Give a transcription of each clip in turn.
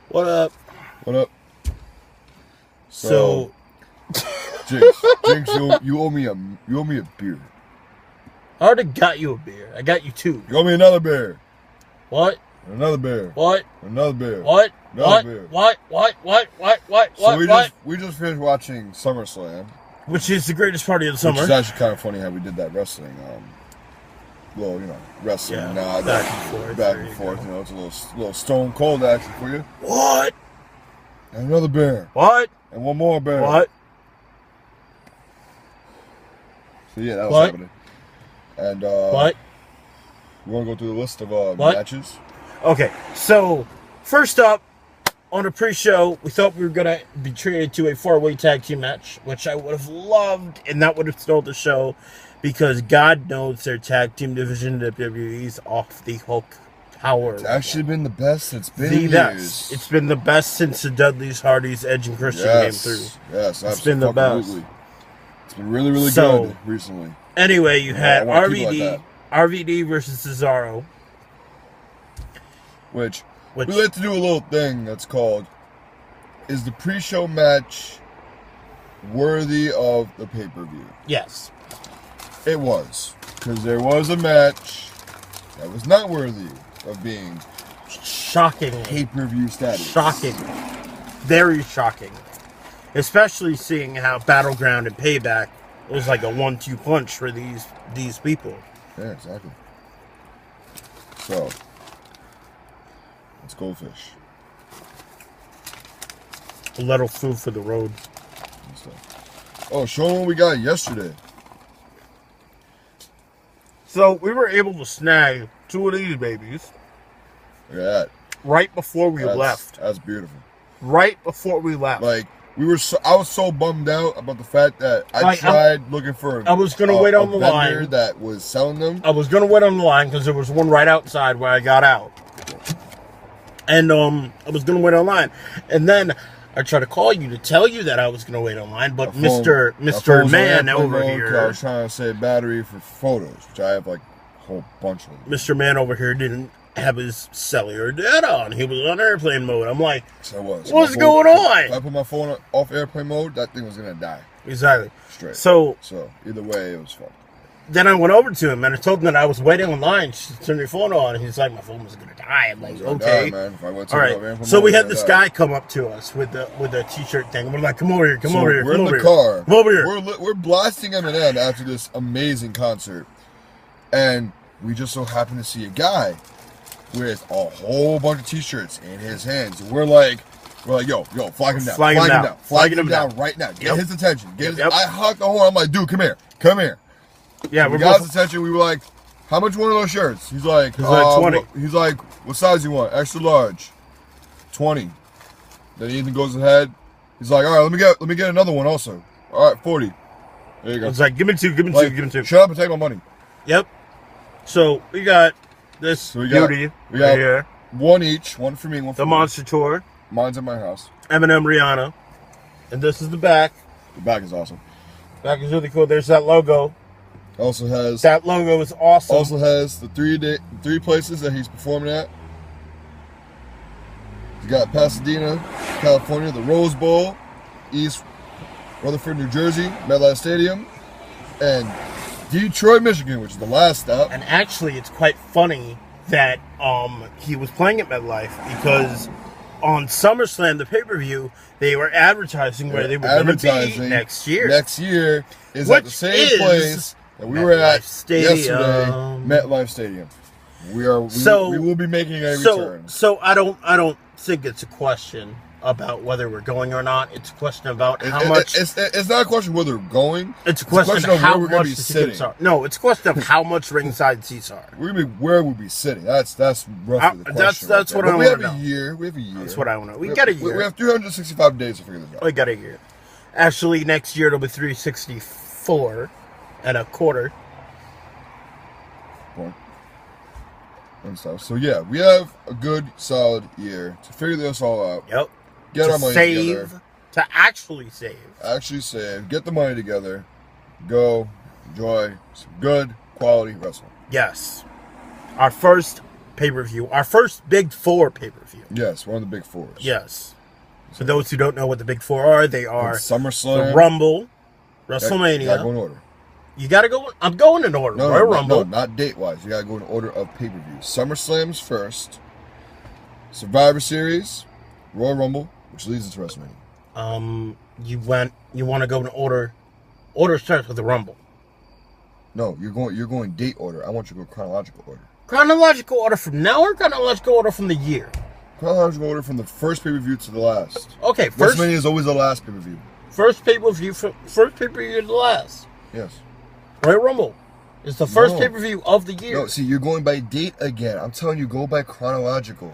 What up? What up? So Jinx, you owe me a beer. I already got you a beer. I got you two. You owe me another beer. What? Another beer. What? Another beer. What? Another beer. What? So What? we just finished watching Summerslam, Which is the greatest party of the summer. which is actually kind of funny how we did that wrestling. Wrestling. Yeah, back and forth. You know, it's a little stone cold action for you. What? And another beer. What? And one more beer. What? So yeah, that was What? happening. And What? we want to go through the list of What? matches. Okay, so first up, on the pre-show, we thought we were going to be treated to a four-way tag team match, which I would have loved, and that would have stole the show, because God knows their tag team division in WWE's off the hook power. It's actually been the best it's been the in best. years. It's been the best since the Dudleys, Hardys, Edge, and Christian came through. Yes, It's been the best. It's been really, really So, good recently. Anyway, you had I want people like RVD versus Cesaro. Which we like to do a little thing that's called, is the pre-show match worthy of the pay-per-view? Yes. It was. Because there was a match that was not worthy of being Shocking. pay-per-view status. Shocking. Very shocking. Especially seeing how Battleground and Payback was like a 1-2 punch for these people. Yeah, exactly. So, let's go fish. A little food for the road. Oh, show them what we got yesterday. So we were able to snag two of these babies. Look at that. Right before we left. That's beautiful. Right before we left. Like, I was so bummed out about the fact that I tried looking for I was going to wait on the vendor line. that was selling them. I was going to wait on the line because there was one right outside where I got out. And I was going to wait online. And then I tried to call you to tell you that I was going to wait online, but Mr. Man over here, I was trying to save battery for photos, which I have like a whole bunch of them. Mr. Man over here didn't have his cellular data on. He was on airplane mode. I'm like, so what's going on? If I put my phone off airplane mode, that thing was going to die. Exactly. Straight. So either way, it was fun. Then I went over to him and I told him that I was waiting online. She turned your phone on. He's like, my phone was going to die. I'm like, okay. Die, man. If I went to all right. So we had this guy come up to us with the t-shirt thing. We're like, come over here. Come over here. We're in the car. Come over here. We're blasting Eminem after this amazing concert. And we just so happen to see a guy with a whole bunch of t-shirts in his hands. And we're like, yo, flag him down. Flag him down right now. Get his attention. I honked the horn. I'm like, dude, come here. Yeah, we got his attention. We were like, how much one of those shirts? He's like 20. He's like, what size you want? Extra large. 20. Then Ethan goes ahead. He's like, all right, let me get another one also. All right, 40. There you go. I was like, give me two. Shut up and take my money. Yep. So we got this beauty right here. One each. One for me, one for the Monster Tour. Mine's at my house. Eminem, Rihanna. And this is the back. The back is awesome. Back is really cool. There's that logo. Also has that logo is awesome. Also has the three places that he's performing at. He's got Pasadena, California, the Rose Bowl, East Rutherford, New Jersey, MetLife Stadium, and Detroit, Michigan, which is the last stop. And actually, it's quite funny that he was playing at MetLife because on SummerSlam, the pay-per-view, they were advertising where they were going to be next year. Next year is at the same place that we were at yesterday, MetLife Stadium. We will be making a return. So I don't think it's a question about whether we're going or not. It's a question about how much. It's not a question of whether we're going. It's a question of how where we're going to much be sitting. No, it's a question of how much ringside seats are. We're gonna be where we'll be sitting. That's roughly the question. That's what I want to know. We have a year. That's what I want to know. We got a year. We have 365 days to figure this out. We got a year. Actually, next year it'll be 364 and a quarter. And stuff. So yeah, we have a good solid year to figure this all out. Yep. Get our money together. To actually save. Actually save. Get the money together. Go enjoy some good quality wrestling. Yes. Our first pay-per-view. Our first Big Four pay-per-view. Yes, one of the big fours. Yes. For those who don't know what the Big Four are, they are SummerSlam, the Rumble, You WrestleMania. gotta go in order. You gotta go. I'm going in order. No, Royal no, Rumble. no, not date-wise. You gotta go in order of pay-per-view. SummerSlam's first. Survivor Series, Royal Rumble, which leads into WrestleMania. You want to go in order. Order starts with the Rumble. No, you're going date order. I want you to go chronological order. Chronological order from now or chronological order from the year? Chronological order from the first pay-per-view to the last. Okay, first WrestleMania is always the last pay-per-view. First pay-per-view to the last. Yes. Royal Rumble is the first No. pay-per-view of the year. No, see, you're going by date again. I'm telling you, go by chronological.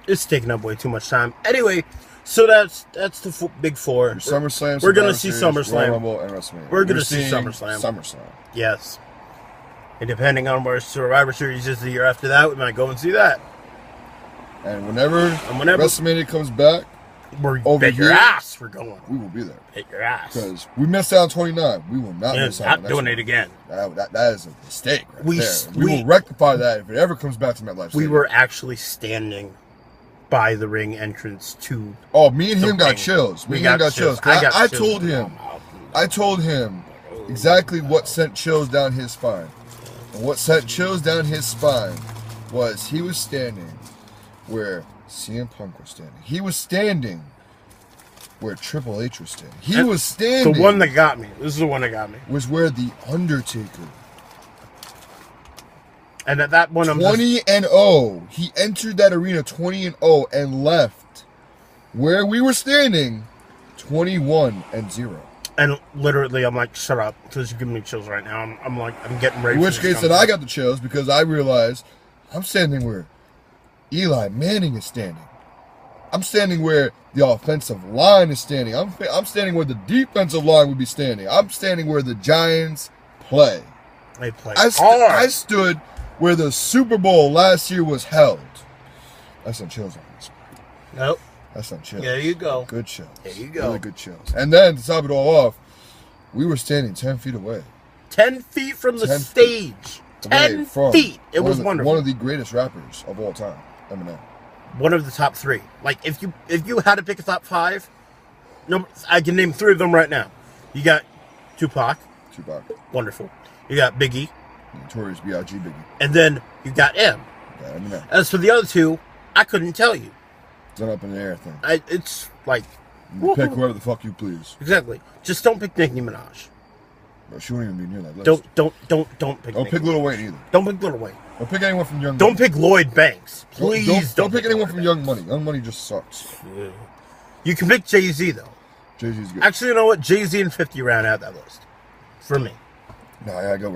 It's taking up way too much time. Anyway, so that's the Big Four. Your SummerSlam, We're gonna Survivor see Series, SummerSlam. Royal Rumble, and WrestleMania. We're gonna We're see seeing SummerSlam. SummerSlam. Yes. And depending on where Survivor Series is the year after that, we might go and see that. And whenever whenever- WrestleMania comes back, We're Over bet your here? ass we're going. we will be there. Bet your ass. Because we missed out on 29. We will not Yeah, miss out on not the next doing one. it again. That is a mistake right We there. s- We we- will rectify that if it ever comes back to MetLife We Stadium. were actually standing by the ring entrance to. Oh, me and the him got ring. chills. We Me and him got got chills. chills. I got I chills told in my him. mouth. I told him exactly what sent chills down his spine. And what sent chills down his spine was he was standing where CM Punk was standing. He was standing where Triple H was standing. He And was standing. The one that got me. This is the one that got me. was where the Undertaker, And at that one, 20-0. He entered that arena 20-0 and left where we were standing 21-0. and literally, I'm like, shut up, because you're giving me chills right now. I'm like, I'm getting ready. In for which this case, then I got the chills because I realized I'm standing where Eli Manning is standing. I'm standing where the offensive line is standing. I'm standing where the defensive line would be standing. I'm standing where the Giants play. They play I hard. stood where the Super Bowl last year was held. That's some chills on this. Nope. That's some chills. There you go. Good chills. There you go. Really good chills. And then to top it all off, we were standing 10 feet away. 10 feet from the 10 stage. 10 away from feet. It was one wonderful. of the greatest rappers of all time, Eminem. One of the top three. Like, if you had to pick a top five, no, I can name three of them right now. You got Tupac. Tupac. Wonderful. You got Biggie. Notorious B.I.G. Biggie. And then you got M. Yeah, Eminem. As for the other two, I couldn't tell you. It's an up in the air thing. It's like, You pick whoever the fuck you please. exactly. Just don't pick Nicki Minaj. But she won't even be near that list. Don't pick. Don't Nicki pick Minaj. Lil Wayne either. Don't pick Lil Wayne. Don't pick anyone from Young Don't Money. pick Lloyd Banks. Please Don't pick anyone Lloyd from Young Money. Young Money just sucks. Banks. You can pick Jay-Z though. Jay-Z's good. Actually, you know what? Jay-Z and 50 round out that list for me. No, I gotta go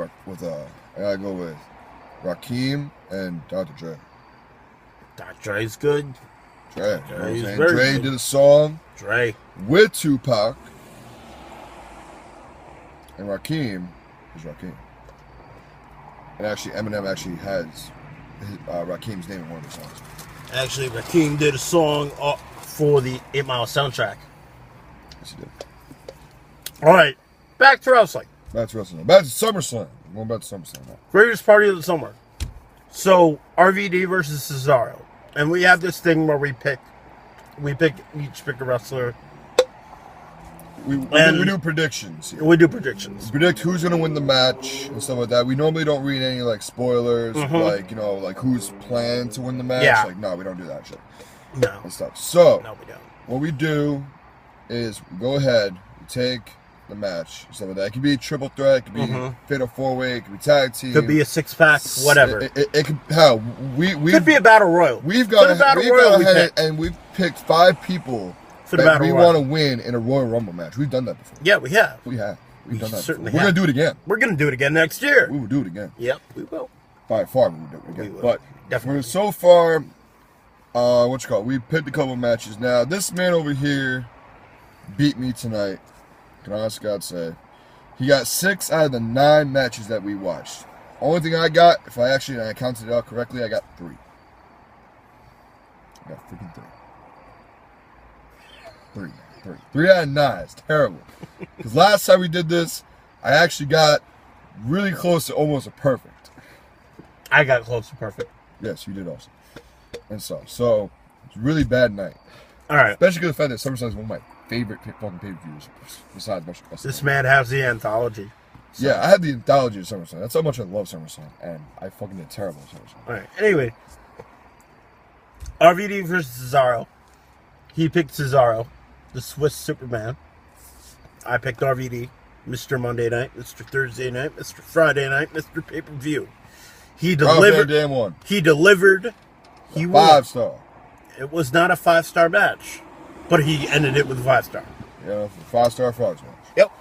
with Rakim and Dr. Dre. Dr. Dre's good. Dre. You know what I'm He's saying? very Dre good. did a song Dre. with Tupac. And Rakim is Rakim. And actually, Eminem actually has Rakim's name in one of the songs. Actually, Rakim did a song for the 8 Mile soundtrack. Yes, he did. All right, back to wrestling. Back to wrestling. Back to SummerSlam. I'm going back to SummerSlam now. Greatest party of the summer. So RVD versus Cesaro, and we have this thing where we each pick a wrestler. We And- do predictions here. We do predictions. Predict who's gonna win the match and stuff like that. We normally don't read any like spoilers, like who's planned to win the match. Yeah. Like no, we don't do that shit No, and stuff. So no, we don't. what we do is we go ahead, we take the match, stuff like that. It could be a triple threat, it could be fatal 4-way, it could be tag team, Could be a 6-pack, whatever. It could hell we Could be a battle royal. we've For got the battle we've royal gone we ahead picked. and we've picked 5 people For the that battle we royal. want to win in a Royal Rumble match. We've done that before. Yeah, we have. We've done that. certainly Before. We're have. gonna do it again. We're gonna do it again next year. We will do it again. Yep, we will. By far, we will do it again. We will. But Definitely. for so far, we picked a couple matches. Now, this man over here beat me tonight. Can I honestly God say, he got 6 out of the 9 matches that we watched. Only thing I got, if I counted it out correctly, I got 3. I got freaking 3. 3 out of 9. It's terrible. Because last time we did this, I actually got really close to almost a perfect. I got close to perfect. Yes, you did also. And stuff. So, it's a really bad night. All right. Especially because the fact that SummerSlam is one of my favorite fucking pay-per-views besides WrestleMania. This man has the anthology. So. Yeah, I had the anthology of SummerSlam. That's how much I love SummerSlam. And I fucking did terrible at SummerSlam. All right. Anyway. RVD versus Cesaro. He picked Cesaro, the Swiss Superman. I picked RVD. Mr. Monday Night, Mr. Thursday Night, Mr. Friday Night, Mr. Pay-Per-View. He delivered. Damn one. He delivered. He won. 5-star. It was not a 5-star match, but he ended it with a 5-star. Yeah, 5-star frogs match. Yep.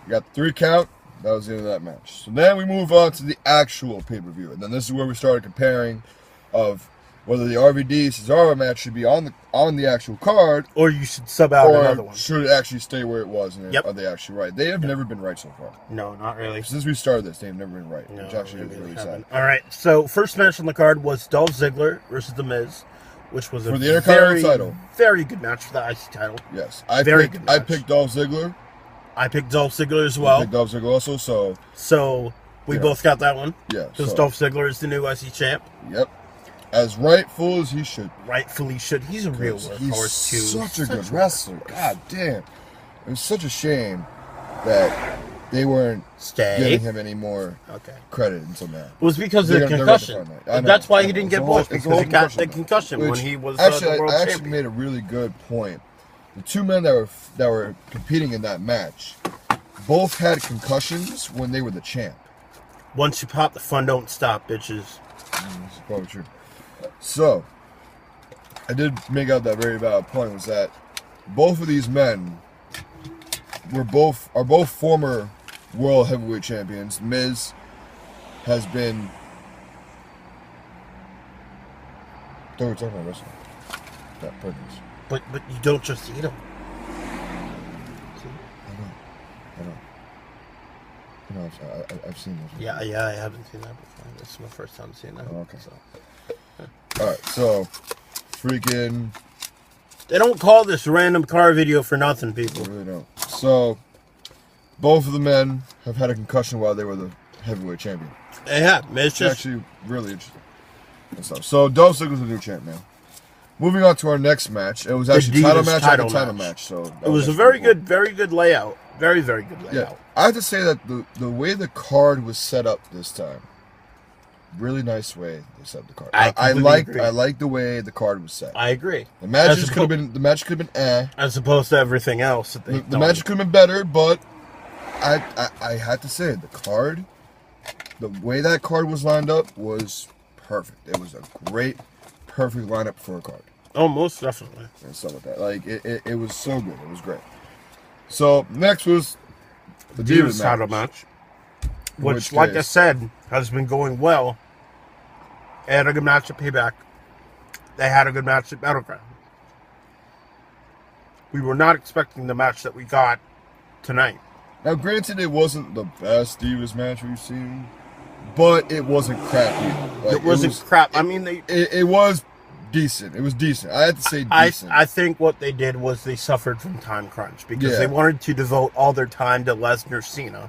You got the 3 count. That was the end of that match. So then we move on to the actual pay-per-view. And then this is where we started comparing of whether the RVD Cesaro match should be on the actual card, or you should sub out another one. Should it actually stay where it was? And yep. Are they actually right? They have never been right so far. No, not really. Since we started this, they've never been right, no, which actually is really sad. All right, so first match on the card was Dolph Ziggler versus The Miz, which was for the Intercontinental title. Very good match for the IC title. Yes, I picked Dolph Ziggler. I picked Dolph Ziggler as well. I picked Dolph Ziggler also. So we both got that one. Yeah, because Dolph Ziggler is the new IC champ. Yep. As rightful as he should. Rightfully should. He's a real workhorse, too. He's such a good wrestler. God damn. It was such a shame that they weren't giving him any more credit until now. It was because of the concussion. That's why he didn't get booked, because he got the concussion when he was the world champion. I actually made a really good point. The 2 men that were competing in that match both had concussions when they were the champ. Once you pop, the fun don't stop, bitches. That's probably true. So, I did make out that very valid point, was that both of these men are both former world heavyweight champions. Miz has been. I thought we were talking about wrestling. That purpose. But you don't just eat them. I know. I've seen this. Yeah, I haven't seen that before. This is my first time seeing that. Oh, okay. So. Alright, so freaking. They don't call this random car video for nothing, people. They really don't. So, both of the men have had a concussion while they were the heavyweight champion. They have. It's actually really interesting. And stuff. So, Dolph Ziggler's the new champ now. Moving on to our next match. It was actually title match. So it was a very good layout. Very, very good layout. Yeah. I have to say that the way the card was set up this time, really nice way they set up the card. I like the way the card was set. I agree. The match could have been as opposed to everything else that they the match could have been better, but I had to say the card, the way that card was lined up was perfect. It was a great, perfect lineup for a card. Oh, most definitely. And stuff like that. Like it was so good. It was great. So next was the Divas title match, which, like I said, has been going well. They had a good match at Payback. They had a good match at Battleground. We were not expecting the match that we got tonight. Now, granted, it wasn't the best Divas match we've seen, but it wasn't crap either. Like, it wasn't crap. I mean, it was decent. It was decent. I had to say decent. I think what they did was they suffered from time crunch because they wanted to devote all their time to Lesnar Cena.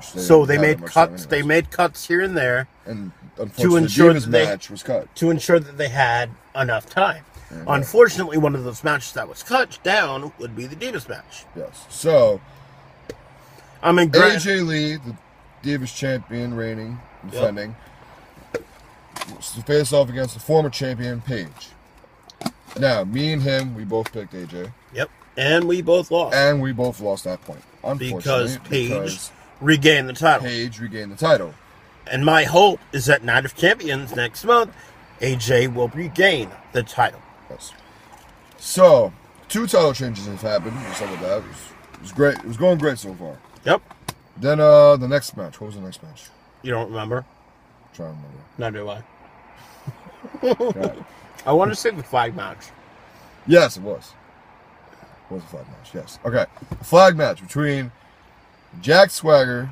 So they made cuts. They made cuts here and there, and to ensure that match was cut. To ensure that they had enough time. Mm-hmm. Unfortunately, one of those matches that was cut down would be the Divas match. Yes. So, I mean, AJ Lee, the Divas champion, reigning, defending, to face off against the former champion Paige. Now, me and him, we both picked AJ. Yep. And we both lost. And we both lost that point. Unfortunately, because Paige regained the title. Paige regained the title. And my hope is that Night of Champions next month, AJ will regain the title. Yes. So, 2 title changes have happened. Some of that. It was great. It was going great so far. Yep. Then the next match. What was the next match? You don't remember? I'm trying to remember. Neither do I. I want to say the flag match. Yes, it was. It was a flag match, yes. Okay. A flag match between Jack Swagger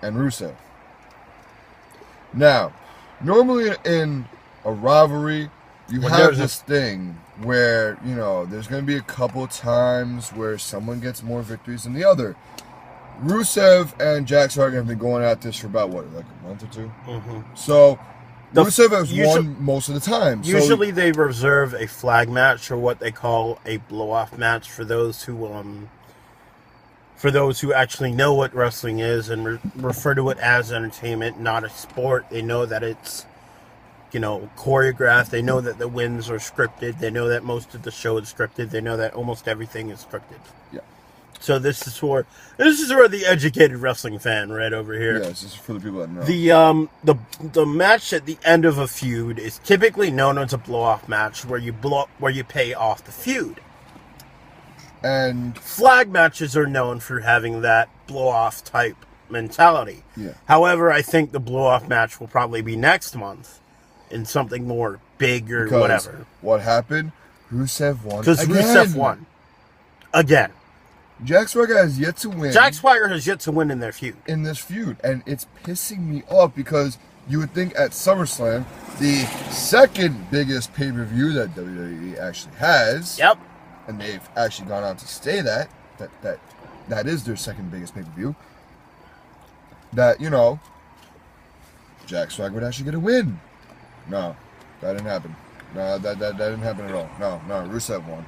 and Rusev. Now, normally in a rivalry, you have this thing where, you know, there's going to be a couple times where someone gets more victories than the other. Rusev and Jack Swagger have been going at this for about, what, like a month or two? Mm-hmm. So, Rusev has won most of the time. Usually they reserve a flag match or what they call a blow-off match for those who actually know what wrestling is and refer to it as entertainment, not a sport. They know that it's, choreographed. They know that the wins are scripted. They know that most of the show is scripted. They know that almost everything is scripted. Yeah. So this is where the educated wrestling fan right over here. Yeah, this is for the people that know. The match at the end of a feud is typically known as a blow-off match where you pay off the feud. And flag matches are known for having that blow-off type mentality. Yeah. However, I think the blow-off match will probably be next month in something more big or whatever. What happened? Rusev won. Because Rusev won. Again. Jack Swagger has yet to win. Jack Swagger has yet to win in their feud. In this feud. And it's pissing me off because you would think at SummerSlam, the second biggest pay-per-view that WWE actually has. Yep. And they've actually gone on to say that is their second biggest pay-per-view. That, Jack Swagger would actually get a win. No, that didn't happen. No, that didn't happen at all. No, Rusev won.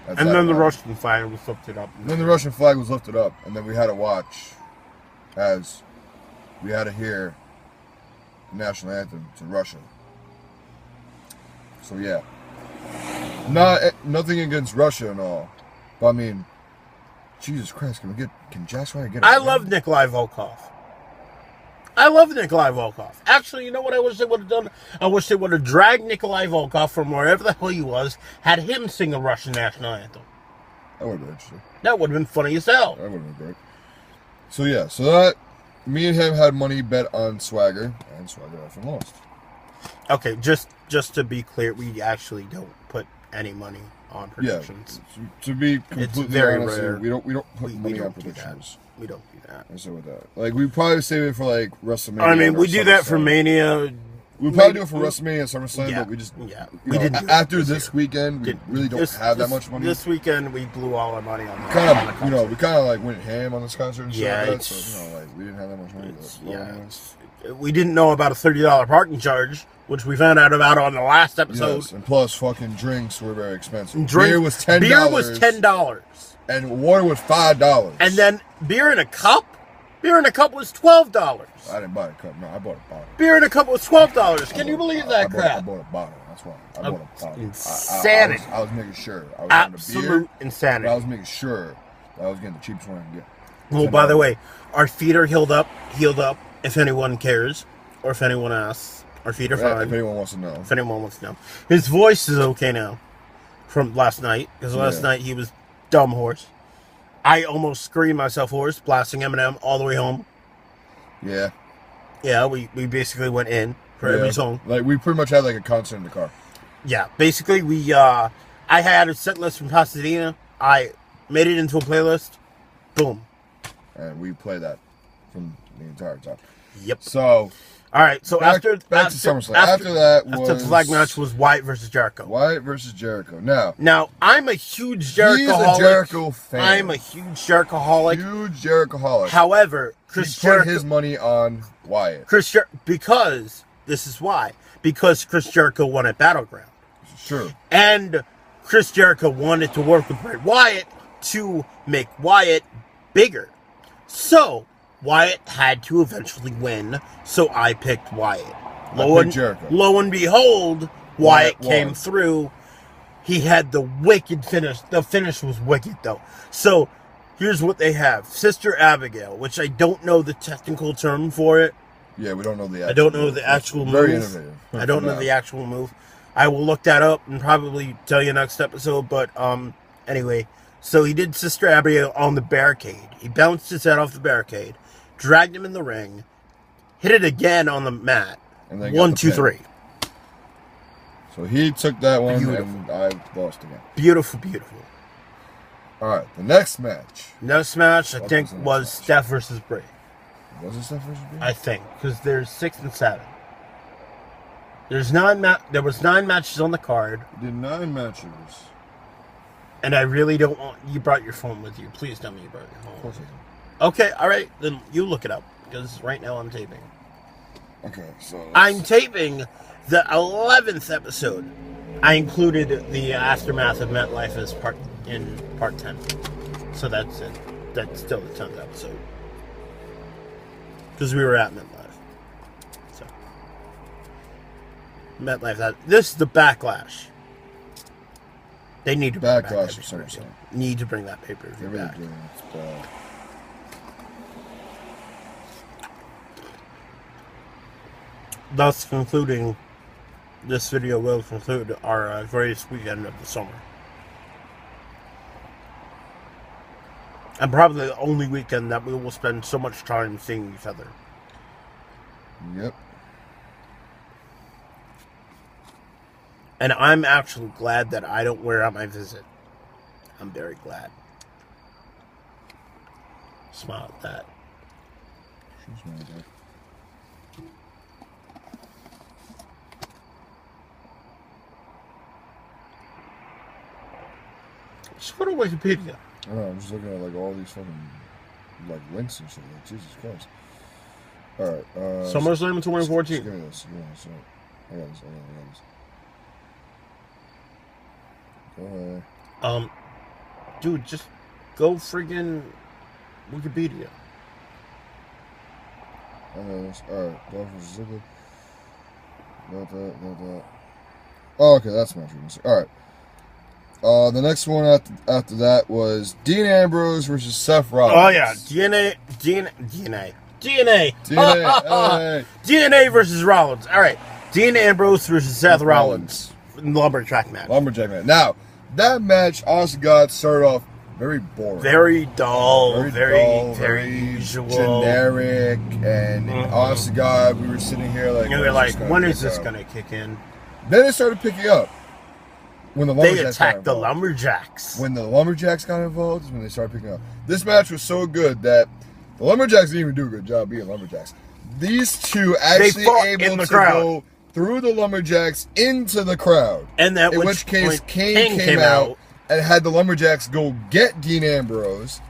And then the Russian flag was lifted up. And then the Russian flag was lifted up, and then we had to watch as we had to hear the national anthem to Russia. So yeah, nothing against Russia and all, but I mean, Jesus Christ, can Jack Swagger get? I love Nikolai Volkov. Actually, you know what I wish they would have done? I wish they would have dragged Nikolai Volkov from wherever the hell he was, had him sing a Russian national anthem. That would have been interesting. That would have been funny as hell. That would have been great. So yeah, that me and him had money bet on Swagger, and Swagger often lost. Okay, just to be clear, we actually don't put any money on predictions. Yeah, to be completely very honest, rare. we don't put money on do predictions. We don't do that. I said with that, like we probably save it for like WrestleMania. I mean, we do that for Mania. We probably do it for WrestleMania and SummerSlam, yeah, but we just we didn't. After this weekend, we really don't have that much money. This weekend, we blew all our money on we kind of like went ham on this concert and stuff like that. So we didn't have that much money. We didn't know about a $30 parking charge, which we found out about on the last episode. Yes, and plus, fucking drinks were very expensive. Beer was $10. Beer was $10, and water was $5. And then beer in a cup. Beer in a cup was $12. I didn't buy a cup. No, I bought a bottle. Beer in a cup was $12. Can you believe that crap? I bought a bottle. That's why. I bought a bottle. Insanity. I was making sure. I was Absolute insanity. I was making sure that I was getting the cheapest one I can get. Well, by the way, our feet are healed up. If anyone cares, or if anyone asks, our feet are fine. If anyone wants to know. If anyone wants to know, his voice is okay now. From last night, because last night he was dumb horse. I almost screamed myself hoarse, blasting Eminem all the way home. Yeah. Yeah, we basically went in for every song. Like, we pretty much had, like, a concert in the car. Yeah, basically, I had a set list from Pasadena. I made it into a playlist. Boom. And we played that from the entire time. Yep. So... All right, so back to SummerSlam. After the flag match was Wyatt versus Jericho. Wyatt versus Jericho. Now, I'm a huge Jericho-holic. He's a Jericho fan. I'm a huge Jericho-holic. Huge Jericho-holic. However, Chris Jericho put his money on Wyatt. Because this is why. Because Chris Jericho won at Battleground. Sure. And Chris Jericho wanted to work with Bray Wyatt to make Wyatt bigger. So Wyatt had to eventually win, so I picked Wyatt. Lo and behold, Wyatt came through. He had the wicked finish. The finish was wicked, though. So, here's what they have. Sister Abigail, which I don't know the technical term for it. Yeah, we don't know the actual I don't know the actual move. Very innovative. I don't know the actual move. I will look that up and probably tell you next episode, but anyway. So, he did Sister Abigail on the barricade. He bounced his head off the barricade. Dragged him in the ring, hit it again on the mat. And then 1, 2, 3. So he took that one, and I lost again. Beautiful. All right, the next match. Next match, I think, was Steph versus Bray. Was it Steph versus Bray? I think, because there's 6 and 7. There was 9 matches on the card. We did 9 matches. And I really don't want... You brought your phone with you. Please tell me you brought your phone. Of course I did. Okay, all right. Then you look it up because right now I'm taping. Okay, so I'm taping the 11th episode. I included the aftermath of MetLife as part 10. So that's it. That's still the 10th episode. Because we were at MetLife. So MetLife, this is the backlash. They need to bring backlash of that SummerSlam. Need to bring that pay-per-view They really back. do. It's bad. Thus concluding, this video will conclude our greatest weekend of the summer. And probably the only weekend that we will spend so much time seeing each other. Yep. And I'm actually glad that I don't wear out my visit. I'm very glad. Smile at that. She's my dad. Just go to Wikipedia. I know, I'm just looking at like all these fucking like links and shit. Like Jesus Christ. Alright, SummerSlam in Give 2014. me this. I got this. Go ahead. Dude, just go friggin' Wikipedia. I got this. Alright, Dolph vs. Ziggler. Not that. Oh, okay, that's my dream. Alright. The next one after that was Dean Ambrose versus Seth Rollins. Oh yeah, DNA. DNA. DNA versus Rollins. All right, Dean Ambrose versus Seth Rollins. Lumberjack match. Lumberjack match. Now, that match also got started off very boring. Very dull. Very Very usual. generic. And honest to God, we were sitting here like... And we were like, when is this going to kick in? Then it started picking up. When the They Lumberjacks attacked the got involved. Lumberjacks. When the Lumberjacks got involved is when they started picking up. This match was so good that the Lumberjacks didn't even do a good job being Lumberjacks. These two actually fought able in the to crowd. go through the Lumberjacks into the crowd. And at in which case, Kane came out and had the Lumberjacks go get Dean Ambrose.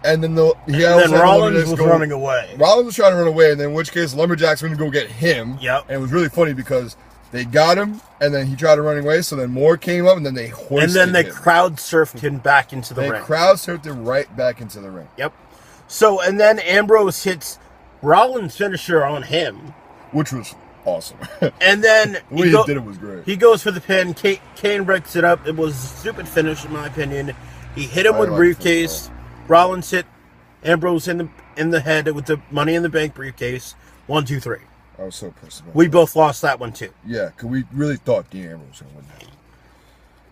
And then Rollins was running away. Rollins was trying to run away, and then in which case, Lumberjacks went to go get him. Yep. And it was really funny because they got him, and then he tried to run away, so then more came up, and then they hoisted him. And then they crowd surfed him back into the ring. They crowd surfed him right back into the ring. Yep. So, and then Ambrose hits Rollins' finisher on him. Which was awesome. And then the way he did it was great. He goes for the pin. Kane breaks it up. It was a stupid finish, in my opinion. He hit him with a briefcase. Rollins hit Ambrose in the head with the Money in the Bank briefcase. 1, 2, 3. I was so pissed about We that. both lost that one, too. Yeah, because we really thought Dean Ambrose was going to win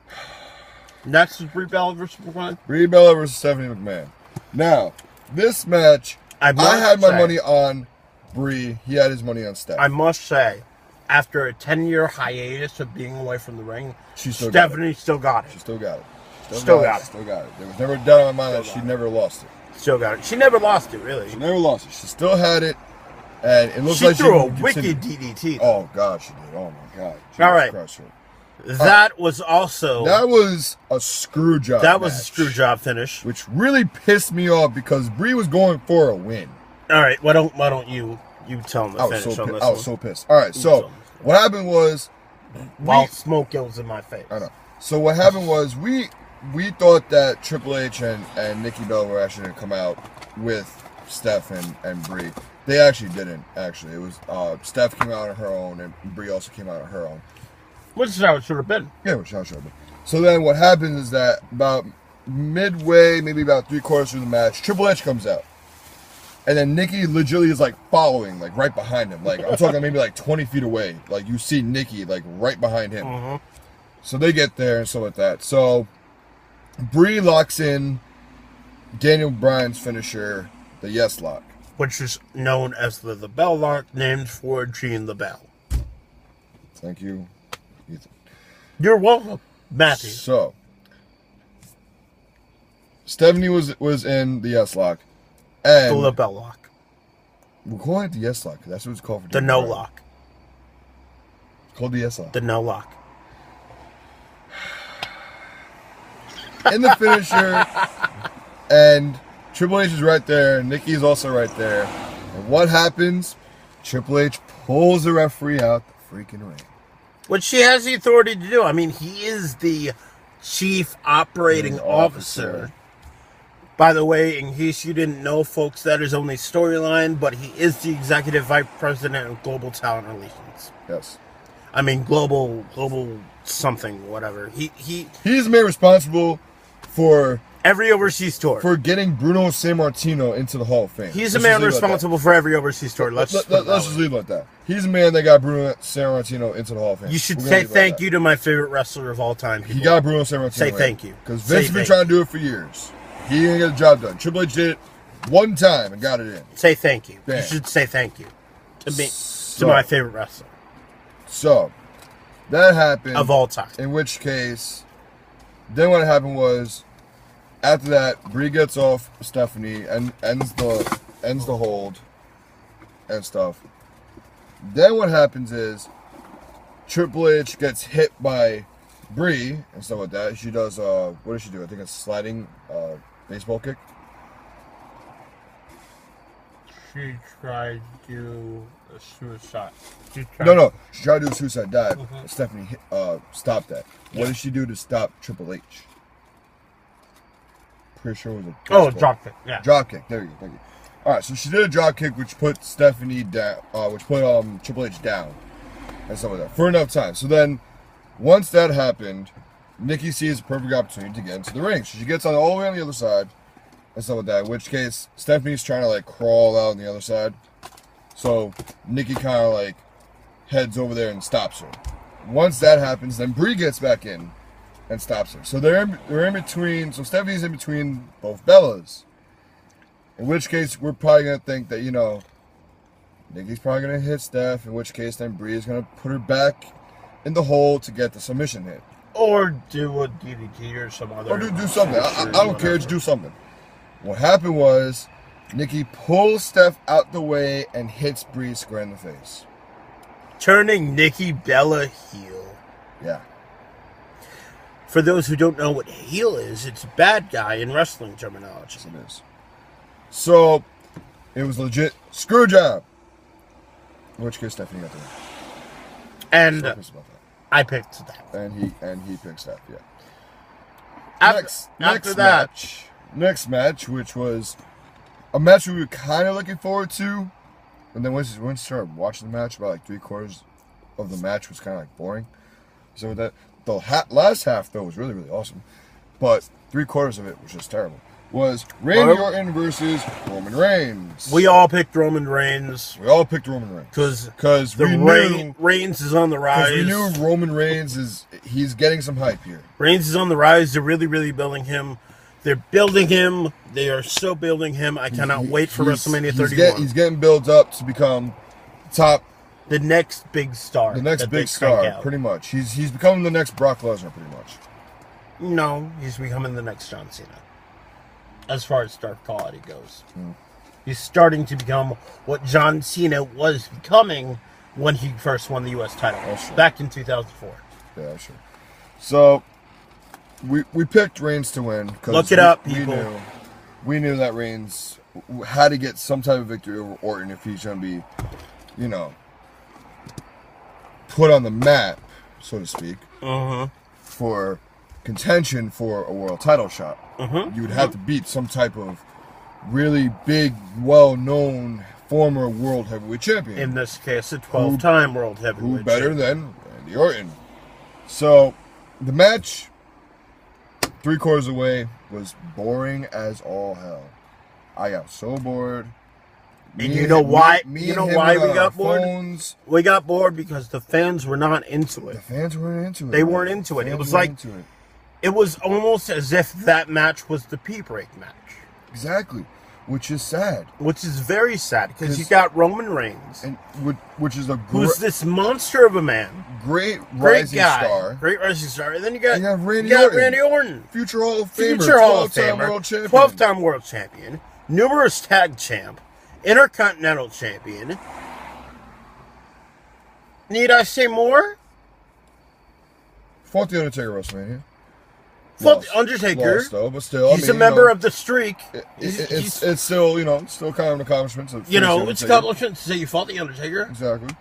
that. Next is Brie Bella versus McMahon. Brie Bella versus Stephanie McMahon. Now, this match, I had my money on Brie. He had his money on Steph. I must say, after a 10-year hiatus of being away from the ring, Stephanie still got it. She still got it. Still got it. Still got it. There was never a doubt in my mind that she never lost it. Still got it. She never lost it, really. She never lost it. She still had it. And it looks She like threw a can wicked continue. DDT. Oh, God, she did. Oh, my God. All right. Christ, That was also... That was a screw job That was match, a screw job finish. which really pissed me off because Brie was going for a win. All right, why don't you tell them the I was finish so on pissed. this I was one. so pissed. All right, so what happened was... While smoke goes in my face. I know. So what happened was we thought that Triple H and Nikki Bella were actually going to come out with Steph and Brie. They actually didn't, actually. It was Steph came out on her own, and Brie also came out on her own. Which is how it should have been. Yeah, which should have been. So then what happens is that about midway, maybe about 3/4 through the match, Triple H comes out. And then Nikki legitimately is like following, like right behind him. Like I'm talking maybe like 20 feet away. Like you see Nikki like right behind him. Mm-hmm. So they get there and stuff like that. So Brie locks in Daniel Bryan's finisher, the Yes Lock. Which is known as the Bell Lock, named for Gene LaBelle. Thank you, Ethan. You're welcome, Matthew. So Stephanie was in the Yes Lock. And The LaBelle Lock. we're calling it the Yes Lock. That's what it's called for The Daniel No Bryan. Lock. It's called the Yes Lock. The No Lock. In the finisher, and Triple H is right there. Nikki's also right there. And what happens? Triple H pulls the referee out the freaking ring. Which he has the authority to do. I mean, he is the chief operating officer. By the way, in case you didn't know, folks, that is only storyline, but he is the executive vice president of global talent relations. Yes. I mean, global something, whatever. He's the man responsible for every overseas tour. For getting Bruno Sammartino into the Hall of Fame. He's the man responsible for every overseas tour. Let's just leave it like that. He's the man that got Bruno Sammartino into the Hall of Fame. You should say thank you to my favorite wrestler of all time. He got Bruno Sammartino. Say thank you. Because Vince has been trying to do it for years. He didn't get the job done. Triple H did it one time and got it in. Say thank you. Bam. You should say thank you to me, to my favorite wrestler. So, that happened. Of all time. In which case, then what happened was, after that, Brie gets off Stephanie and ends the hold and stuff. Then what happens is Triple H gets hit by Brie and stuff like that. She does what does she do? I think it's sliding baseball kick. She tried to do a suicide. She tried to do a suicide dive. Mm-hmm. Stephanie stopped that. Yeah. What did she do to stop Triple H? Pretty sure it was a drop kick. Yeah, drop kick. There you go. Thank you. All right, so she did a drop kick, which put Stephanie down, which put Triple H down, and stuff like that for enough time. So then, once that happened, Nikki sees a perfect opportunity to get into the ring. So she gets all the way on the other side, and stuff like that. In which case, Stephanie's trying to like crawl out on the other side. So Nikki kind of like heads over there and stops her. Once that happens, then Brie gets back in and stops her. So they're in between. So Stephanie's in between both Bellas. In which case, we're probably gonna think that Nikki's probably gonna hit Steph. In which case, then Brie is gonna put her back in the hole to get the submission hit, or do a DDT or some other. Or do something. I don't care. Just do something. What happened was Nikki pulls Steph out the way and hits Brie square in the face, turning Nikki Bella heel. Yeah. For those who don't know what heel is, it's bad guy in wrestling terminology. Yes, it is. So, it was legit screw job. In which case, Stephanie got the win. And I picked that. And he picked Steph, yeah. Next match, which was a match we were kind of looking forward to. And then once you started watching the match, about like 3/4 of the match was kind of like boring. So that the last half, though, was really, really awesome. But 3/4 of it was just terrible. Was Randy Orton versus Roman Reigns. We all picked Roman Reigns. Because we knew Reigns is on the rise. Because we knew Roman Reigns he's getting some hype here. Reigns is on the rise. They're really, really building him. They're building him. They are so building him. I cannot wait for WrestleMania 31. He's getting built up to become top. The next big star. The next big star, pretty much. He's becoming the next Brock Lesnar, pretty much. No, he's becoming the next John Cena. As far as star quality goes. He's starting to become what John Cena was becoming when he first won the U.S. title. Back in 2004. Yeah, sure. So, we picked Reigns to win. Look it up, people. We knew that Reigns had to get some type of victory over Orton if he's going to be, put on the map, so to speak, for contention for a world title shot. You would have to beat some type of really big, well-known former world heavyweight champion. In this case, a 12-time world heavyweight champion. Who better than Randy Orton? So, the match, 3/4 away, was boring as all hell. I got so bored. And you know why? You know why we got bored? We got bored because the fans were not into it. The fans weren't into it. They weren't into it. It was like, it was almost as if that match was the P-break match. Exactly. Which is sad. Which is very sad because you got Roman Reigns, and which is who's this monster of a man, great rising star, and then you got Randy Orton, future Hall of Famer, 12-time world champion, 12-time world champion, numerous tag champ, intercontinental champion. Need I say more? Fought the Undertaker WrestleMania. Fought the Undertaker. Lost, though, but still, He's a member of the Streak. It's still, still kind of an accomplishment. So it's an accomplishment to say you fought the Undertaker. Exactly.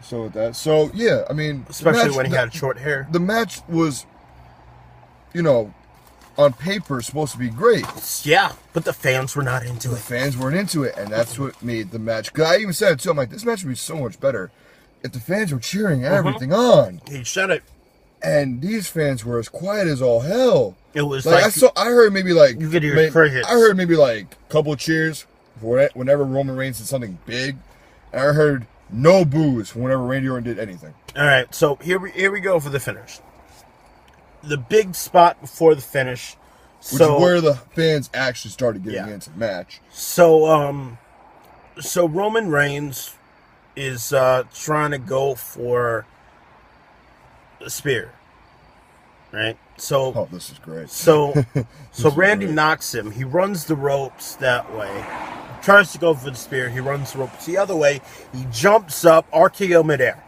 So with that, so yeah, I mean, especially when he had short hair. The match was, on paper supposed to be great. Yeah, but the fans were not into it. The fans weren't into it, and that's what made the match. Cause I even said it too. I'm like, this match would be so much better if the fans were cheering everything on. He said it. And these fans were as quiet as all hell. It was like I heard maybe like you could hear crickets. I heard maybe like a couple of cheers for whenever Roman Reigns did something big, and I heard no boos whenever Randy Orton did anything. All right, so here we go for the finish. The big spot before the finish, which is where the fans actually started getting into the match. So so Roman Reigns is trying to go for a spear, right? So this is great. So Randy knocks him. He runs the ropes that way. Tries to go for the spear. He runs the ropes the other way. He jumps up, RKO midair.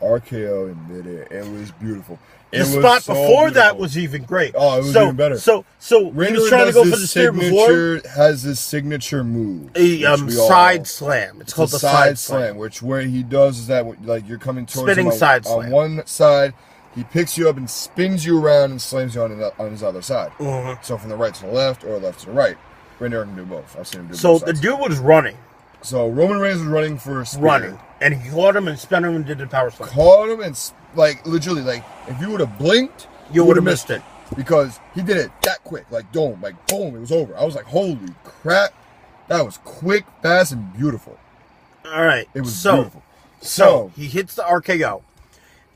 RKO in midair. It was beautiful. The spot before that was even great. Oh, it was even better. So he was trying to go for the spear before. Has his signature move. A side slam. It's called the side slam. Which where he does is that like you're coming towards spinning him side on slam. one side, he picks you up and spins you around and slams you on his other side. Mm-hmm. So from the right to the left or left to the right. Randy Orton can do both. I've seen him do both. So the dude was running. So Roman Reigns was running for a spear. And he caught him and spun him and did the power slam. Caught him and literally if you would have blinked, you would have missed it. Because he did it that quick, boom, it was over. I was like, holy crap. That was quick, fast, and beautiful. All right. It was beautiful. So he hits the RKO.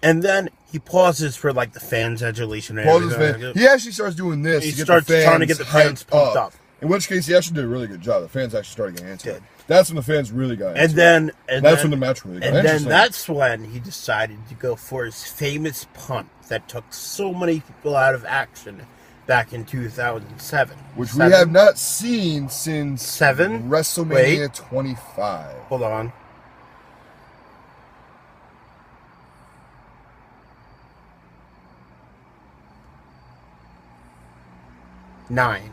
And then he pauses for the fans' adulation. And everything. He actually starts doing this. He starts trying to get the fans pumped up. In which case, he actually did a really good job. The fans actually started getting into it. That's when the fans really got into it. And that's when the match really got into it. And then that's when he decided to go for his famous punt that took so many people out of action back in 2007. Which we have not seen since WrestleMania 25. Hold on. Nine.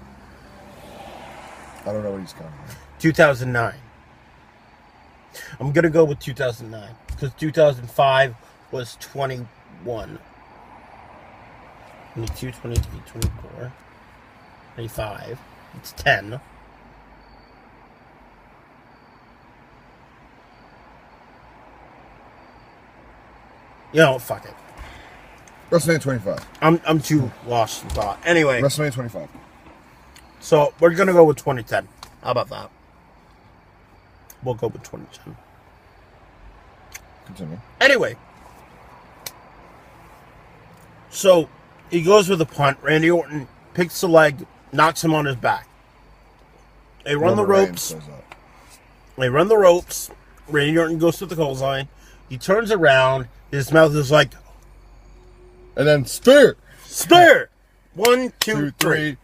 I don't know what he's counting. 2009. I'm going to go with 2009 because 2005 was 21. 22, 23, 24, 25. It's 10. Fuck it. WrestleMania 25. I'm too lost in thought. Anyway. WrestleMania 25. So, we're going to go with 2010. How about that? We'll go with 2010. Continue. Anyway. So, he goes with a punt. Randy Orton picks the leg, knocks him on his back. They run the ropes. Randy Orton goes to the clothesline. He turns around. His mouth is like... And then spear. 1, 2, 3.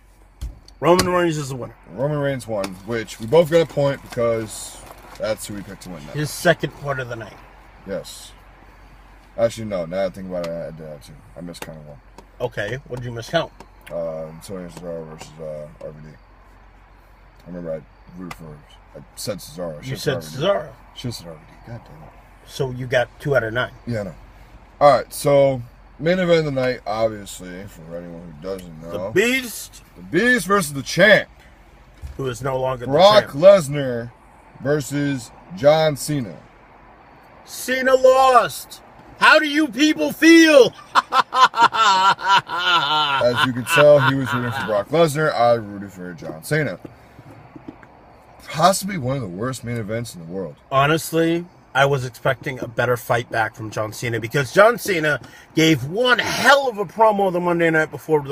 Roman Reigns is the winner. Roman Reigns won, which we both got a point because that's who we picked to win. His second part of the night. Yes. Actually, no. Now that I think about it, I did that too. I miscounted one. Okay, what did you miscount? Sonya Cesaro versus RVD. I remember I said Cesaro. You said Cesaro. She said RVD. God damn it. So you got 2 out of 9. Yeah, I know. All right, so main event of the night, obviously, for anyone who doesn't know. The Beast. The Beast versus the Champ. Who is no longer Brock the champ. Lesnar versus John Cena. Cena lost. How do you people feel? As you can tell, he was rooting for Brock Lesnar. I rooted for John Cena. Possibly one of the worst main events in the world. Honestly, I was expecting a better fight back from John Cena because John Cena gave one hell of a promo the Monday night before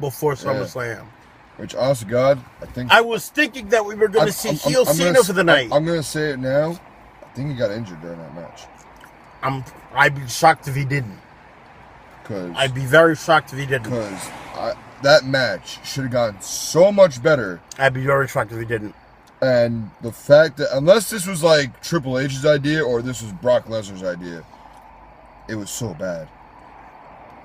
SummerSlam. Which, honest to God, I was thinking that we were going to see heel Cena for the night. I'm going to say it now. I think he got injured during that match. I'd be shocked if he didn't. I'd be very shocked if he didn't. Because that match should have gone so much better. I'd be very shocked if he didn't. And the fact that, unless this was like Triple H's idea or this was Brock Lesnar's idea, it was so bad.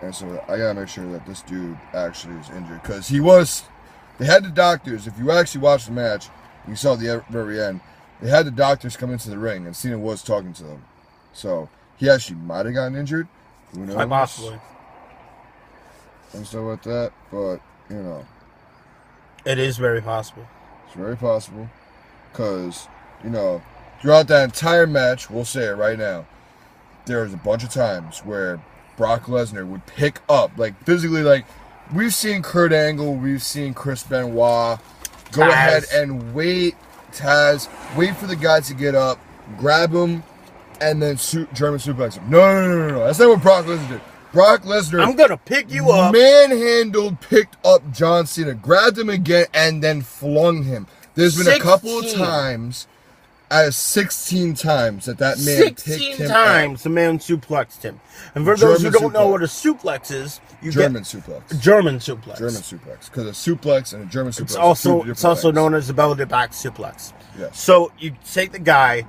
And so I gotta make sure that this dude actually is injured. Because he was... They had the doctors. If you actually watched the match, you saw the very end. They had the doctors come into the ring, and Cena was talking to them. So he actually might have gotten injured. Who knows? Quite possibly. And stuff like that. But, you know. It is very possible. It's very possible. Because, you know, throughout that entire match, we'll say it right now, there was a bunch of times where Brock Lesnar would pick up, like, physically, like, we've seen Kurt Angle, we've seen Chris Benoit go ahead and wait for the guy to get up, grab him, and then German suplex him. No. That's not what Brock Lesnar did. Brock Lesnar, I'm going to pick you up. Manhandled, picked up John Cena, grabbed him again, and then flung him. There's been a couple of times, 16 times, that man picked him 16 times the man suplexed him. And for those who don't know what a suplex is, German suplex. German suplex. Because a suplex and a German suplex. It's also known as a belly to back suplex. Yes. So you take the guy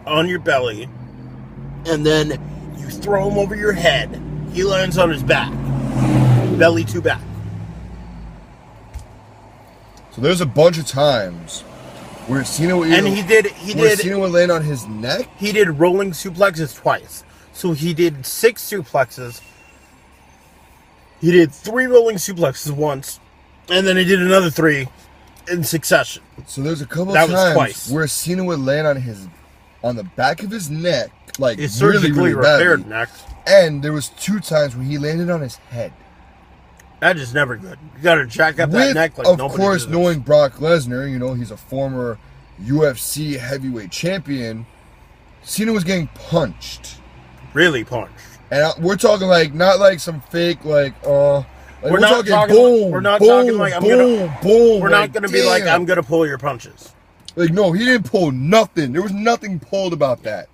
on your belly, and then you throw him over your head. He lands on his back, belly to back. So there's a bunch of times where Cena would Cena would land on his neck. He did rolling suplexes twice. So he did 6 suplexes. He did 3 rolling suplexes once, and then he did another 3 in succession. So there's a couple of times where Cena would land on the back of his neck, like his really, surgically really repaired badly. neck. And there was 2 times where he landed on his head. That is never good. You got to jack up that neck like nobody Of course, does. knowing Brock Lesnar, you know, he's a former UFC heavyweight champion. Cena was getting punched. Really punched. And we're talking like, not like some fake, like, we're not talking boom, we're not boom, talking like I'm boom. We're not gonna be like, I'm gonna pull your punches. Like, no, he didn't pull nothing. There was nothing pulled about that.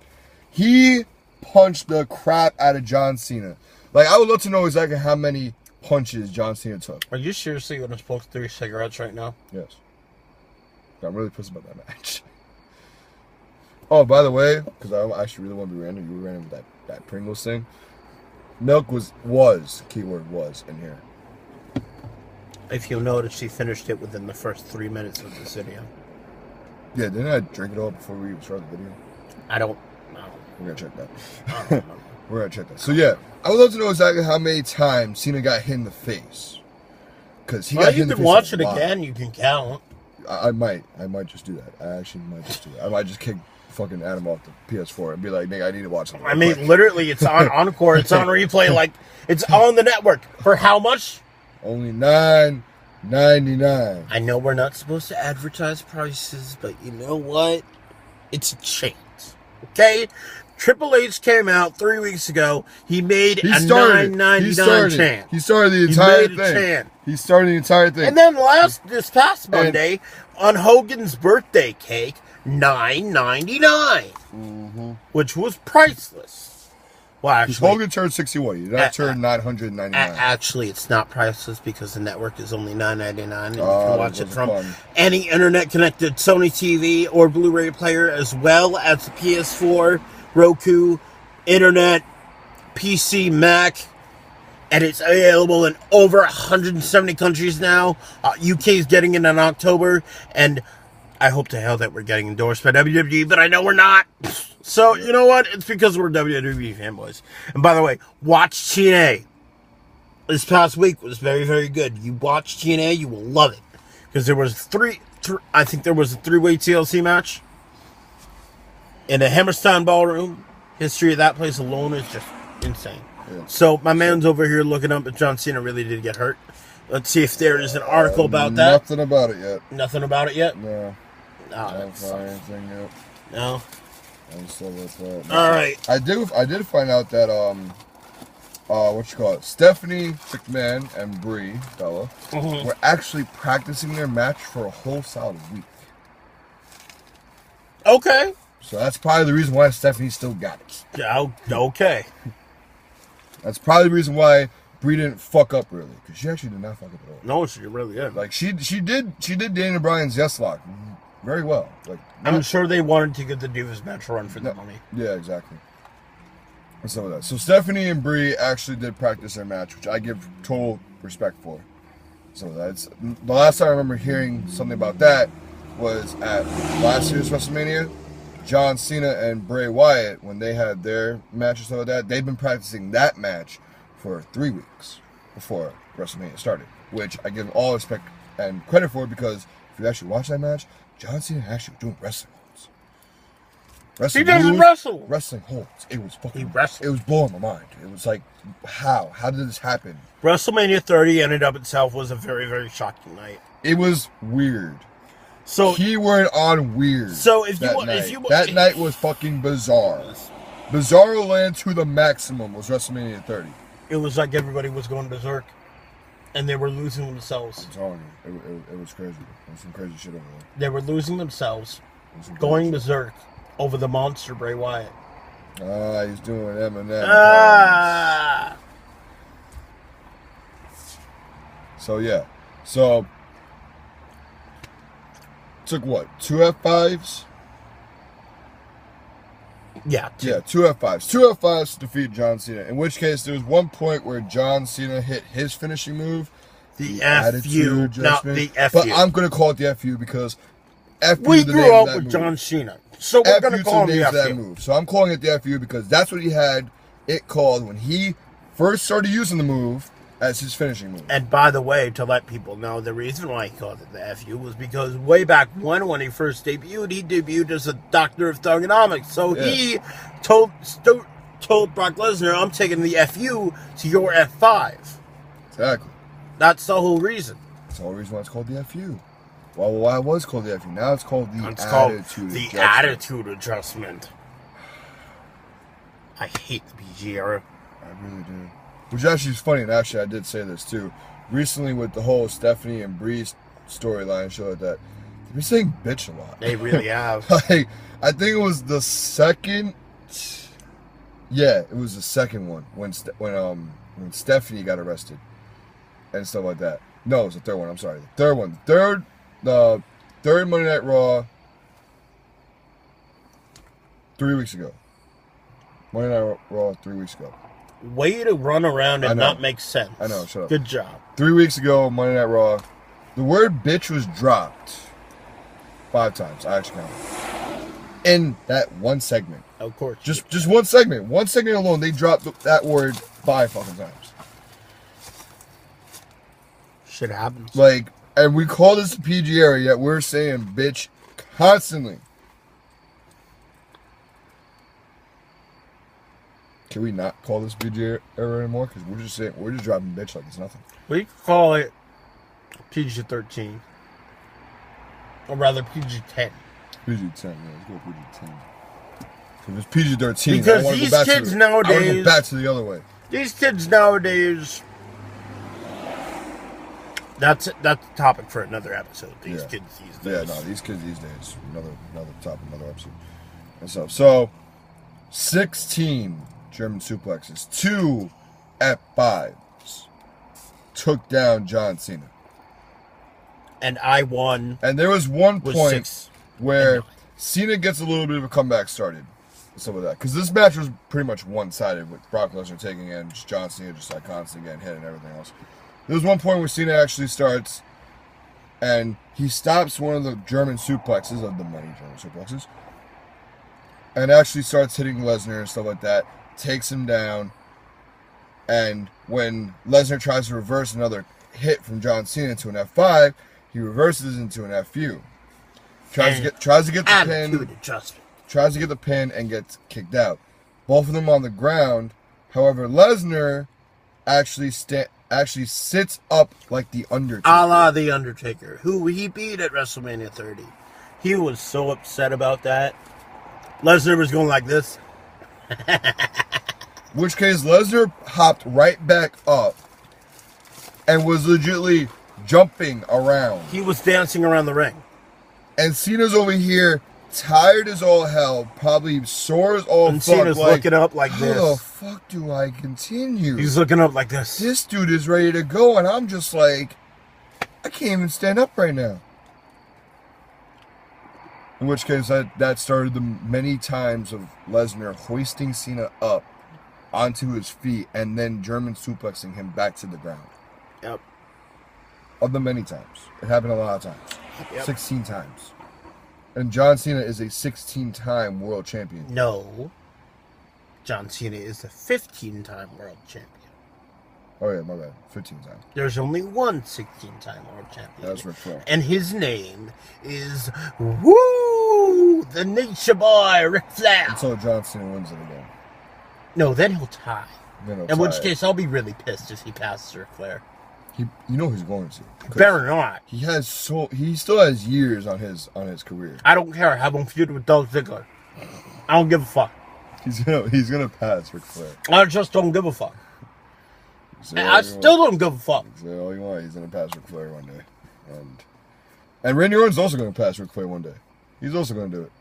He punched the crap out of John Cena. Like, I would love to know exactly how many punches John Cena took. Are you seriously gonna smoke 3 cigarettes right now? Yes. I'm really pissed about that match. Oh, by the way, because I actually really want to be random, you were random with that Pringles thing. Milk was, keyword was, in here. If you'll notice, she finished it within the first 3 minutes of this video. Yeah, didn't I drink it all before we even started the video? I don't know. We're going to check that. I don't know. We're going to check that. So, yeah, I would love to know exactly how many times Cena got hit in the face. Because he got hit in the face. You can watch it again, you can count. I might just do that. I actually might just do that. I might just kick fucking Adam off the PS4 and be like, Nick, I need to watch something. I mean, literally, it's on Encore, it's on replay, like, it's on the network. For how much? Only $9.99. I know we're not supposed to advertise prices, but you know what? It's a chance. Okay? Triple H came out 3 weeks ago. He made a $9.99 chant. He started the entire thing. Chant. He started the entire thing. And then this past Monday, on Hogan's birthday cake, $9.99, which was priceless. Well, actually, Hogan turned 61. He did not turn 999. Actually, it's not priceless because the network is only $9.99, and you can watch it from fun. any internet-connected Sony TV or Blu-ray player, as well as the PS4, Roku, internet, PC, Mac. And it's available in over 170 countries now. UK is getting it in October, and I hope to hell that we're getting endorsed by WWE, but I know we're not. So, you know what? It's because we're WWE fanboys. And by the way, watch TNA. This past week was very, very good. You watch TNA, you will love it. Because there was I think there was a 3-way TLC match in a Hammerstein Ballroom. History of that place alone is just insane. Yeah. So, my man's over here looking up if John Cena really did get hurt. Let's see if there is an article about that. Nothing about it yet. Nothing about it yet? No. Oh, I haven't found anything yet. No. I'm still with that. All right. I did find out that Stephanie McMahon and Brie Bella were actually practicing their match for a whole solid week. Okay. So that's probably the reason why Stephanie still got it. Yeah. Okay. That's probably the reason why Brie didn't fuck up really, because she actually did not fuck up at all. No, she really did. Like she did Daniel Bryan's yes lock very well. Like I'm sure they wanted to get the Divas match run for the money. Yeah, exactly. And some of that. So Stephanie and Brie actually did practice their match, which I give total respect for. So that's the last time I remember hearing something about that was at last year's WrestleMania. John Cena and Bray Wyatt, when they had their match and stuff like that, they've been practicing that match for 3 weeks before WrestleMania started, which I give all respect and credit for, because if you actually watch that match, John Cena actually doing wrestling holds. He doesn't wrestle. Wrestling holds. It was fucking. He wrestled. It was blowing my mind. It was like, how? How did this happen? WrestleMania 30 ended up itself was a very, very shocking night. It was weird. So keyword on weird. So that night was fucking bizarre. Bizarro land to the maximum was WrestleMania 30. It was like everybody was going berserk, and they were losing themselves. I'm telling you, it was crazy. There was some crazy shit over there. They were losing themselves, going berserk over the monster Bray Wyatt. He's doing Eminem. So yeah, took what, 2 F5s? Yeah, 2 F5s. 2 F5s to defeat John Cena. In which case, there was one point where John Cena hit his finishing move. The FU, not the FU. But I'm going to call it the FU because FU we is the grew name up of that with move. John Cena. So we're going to call him the FU. That move. So I'm calling it the FU because that's what he had it called when he first started using the move as his finishing move. And by the way, to let people know, the reason why he called it the FU was because way back when he first debuted as a doctor of thugonomics. So he told Brock Lesnar, I'm taking the FU to your F5. Exactly. That's the whole reason. That's the whole reason why it's called the FU. Well, why it was called the FU. Now it's called the attitude adjustment. I hate the PG era. I really do. Which actually is funny, and actually I did say this too. Recently with the whole Stephanie and Bree storyline show like that, they've been saying bitch a lot. They really have. Like, I think it was the second. Yeah, it was the second one when Stephanie got arrested and stuff like that. No, it was the third one. I'm sorry, the third one. The third Monday Night Raw. 3 weeks ago. Monday Night Raw 3 weeks ago. Way to run around and not make sense. I know, shut up. Good job. 3 weeks ago, Monday Night Raw, the word bitch was dropped 5 times. I actually counted. In that one segment. Of course. Just one segment. One segment alone, they dropped that word 5 fucking times. Shit happens. Like, and we call this the PG era, yet we're saying bitch constantly. Can we not call this PG era anymore? Because we're just dropping bitch like it's nothing. We call it PG-13. Or rather PG-10. PG-10, yeah, let's go PG-10. If it's PG-13, because these kids nowadays, I want to go back to the other way. These kids nowadays, that's a topic for another episode. These kids these days. Yeah, no, these kids these days, another topic, another episode. And so 16 German suplexes, 2 F5s, took down John Cena. And I won. And there was one point where Cena gets a little bit of a comeback started. Some of that. Because this match was pretty much one-sided with Brock Lesnar taking in, just John Cena just like constantly getting hit and everything else. There was one point where Cena actually starts and he stops one of the German suplexes, of the many German suplexes, and actually starts hitting Lesnar and stuff like that, takes him down, and when Lesnar tries to reverse another hit from John Cena into an F5, he reverses into an FU. Tries to get the pin. Tries to get the pin and gets kicked out. Both of them on the ground. However, Lesnar actually sits up like the Undertaker. A la the Undertaker, who he beat at WrestleMania 30. He was so upset about that. Lesnar was going like this. Which case, Lesnar hopped right back up and was legitimately jumping around. He was dancing around the ring. And Cena's over here, tired as all hell, probably sore as all and fuck. Cena's looking up like this. How the fuck do I continue? He's looking up like this. This dude is ready to go, and I'm just like, I can't even stand up right now. In which case, that started the many times of Lesnar hoisting Cena up onto his feet and then German suplexing him back to the ground. Yep. Of the many times. It happened a lot of times. Yep. 16 times. And John Cena is a 16-time world champion. No. John Cena is a 15-time world champion. Oh, yeah, my bad. 15 times. There's only one 16-time world champion. That's Ric Flair. And his name is Woo! The Nature Boy, Ric Flair. Until John Cena wins it again. No, then he'll tie. Then he'll In which tie it. case, I'll be really pissed if he passes Ric Flair. You know he's going to. Better not. He still has years on his career. I don't care. Have him feud with Dolph Ziggler. I don't give a fuck. He's gonna pass Ric Flair. I just don't give a fuck. Say I still don't give a fuck. Say all you want. He's gonna pass Ric Flair one day, and Randy Orton's also gonna pass Ric Flair one day. He's also gonna do it.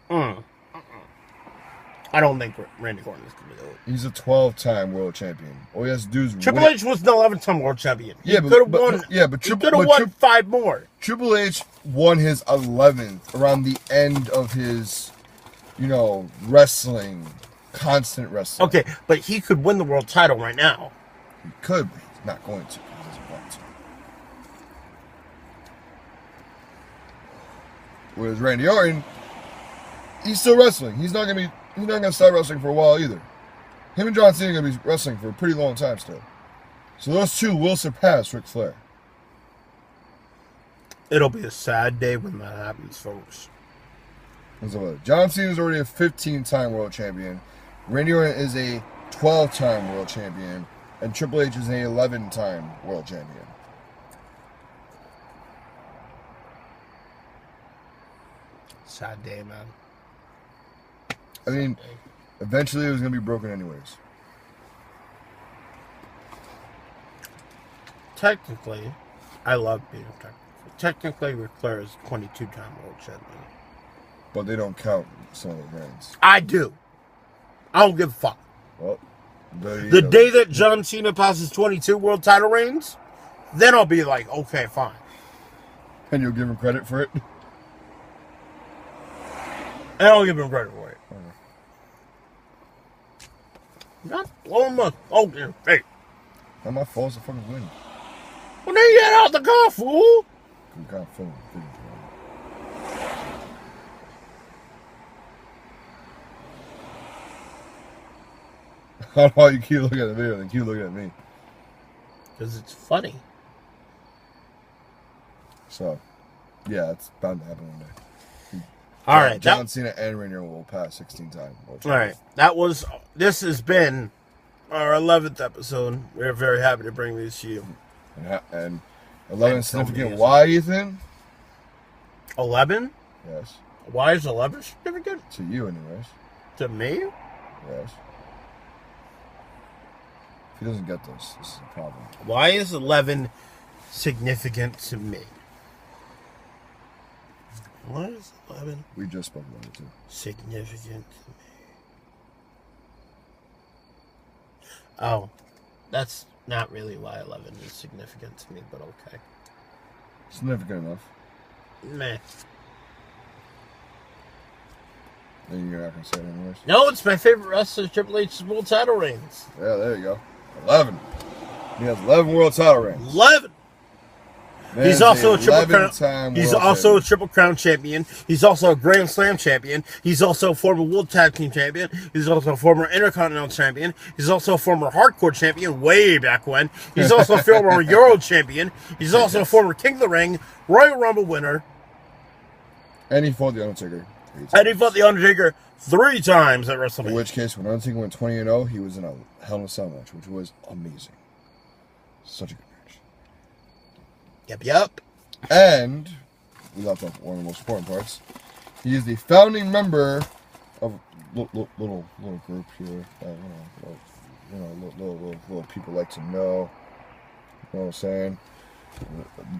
I don't think Randy Orton is going to do it. He's a 12-time world champion. All he has to do is Triple win. H was an 11-time world champion. He Yeah, could have won. he could have won 5 more. Triple H won his 11th around the end of his, wrestling, constant wrestling. Okay, but he could win the world title right now. He could, but he's not going to. He doesn't want to. Whereas Randy Orton, he's still wrestling. He's not gonna stop wrestling for a while either. Him and John Cena are gonna be wrestling for a pretty long time still. So those two will surpass Ric Flair. It'll be a sad day when that happens, folks. John Cena is already a 15-time world champion. Randy Orton is a 12-time world champion. And Triple H is an 11-time world champion. Sad day, man. I mean, eventually it was going to be broken anyways. Technically, I love being technical. Technically, Ric Flair is 22-time world champion. But they don't count some of the reigns. I do. I don't give a fuck. Well, the day that John Cena passes 22 world title reigns, then I'll be like, okay, fine. And you'll give him credit for it? And I'll give him credit for it. Not blowing my fucking face. Not my fault, it's a fucking win. Well, then get out the car, fool. We can't film it. I don't know why you keep looking at the video and keep looking at me. Because it's funny. So, yeah, it's bound to happen one day. All right. John Cena and Randy Orton will pass 16 times. All right. This has been our 11th episode. We're very happy to bring these to you. And 11 is significant. Why, Ethan? 11? Yes. Why is 11 significant? To you, anyways. To me? Yes. If he doesn't get this is a problem. Why is 11 significant to me? Why is 11 We just spoke about it, too. significant to me? Oh, that's not really why 11 is significant to me, but okay. Significant enough. Meh. Then you're not going to say it anyways? No, it's my favorite wrestler, Triple H's world title reigns. Yeah, there you go. 11. He has 11 world title reigns. 11! Man, He's also a triple crown. 11-time He's world also champion. a triple crown champion. He's also a Grand Slam champion. He's also a former World Tag Team champion. He's also a former Intercontinental champion. He's also a former Hardcore champion way back when. He's also a former Euro champion. He's also a former King of the Ring, Royal Rumble winner. And he fought The Undertaker. And he fought The Undertaker 3 times at WrestleMania. In which case, when Undertaker went 20-0, he was in a Hell in a Cell match, which was amazing. Such a good match. Yep. And we left off one of the most important parts. He is the founding member of little group here. Little people like to know. You know what I'm saying?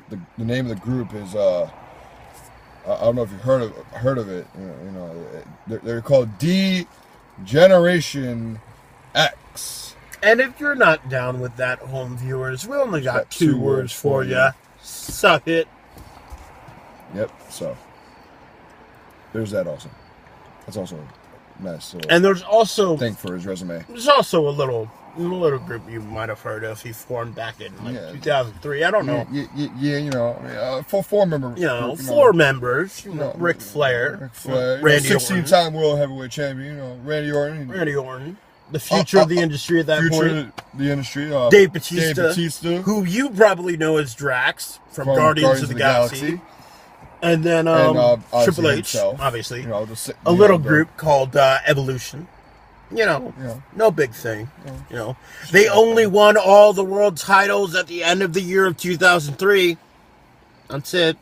The name of the group is I don't know if you've heard of it. They're called D Generation X. And if you're not down with that, home viewers, we only got 2 words for you. Suck it. Yep, so there's that also. That's also a nice little And there's also thing for his resume. There's also a little little group you might have heard of. He formed back in like Yeah. 2003. I don't know. Yeah, you know, four members. You know, four members. You know, Ric Flair, Ric Flair, Randy Orton, 16-time world heavyweight champion. You know, Randy Orton. The future of the industry at that point. Future of the industry. Dave Bautista, who you probably know as Drax from Guardians of the Galaxy. And then Triple H, himself, obviously. You know, a little group called Evolution. You know, no big thing. You know, they only won all the world titles at the end of the year of 2003. That's it.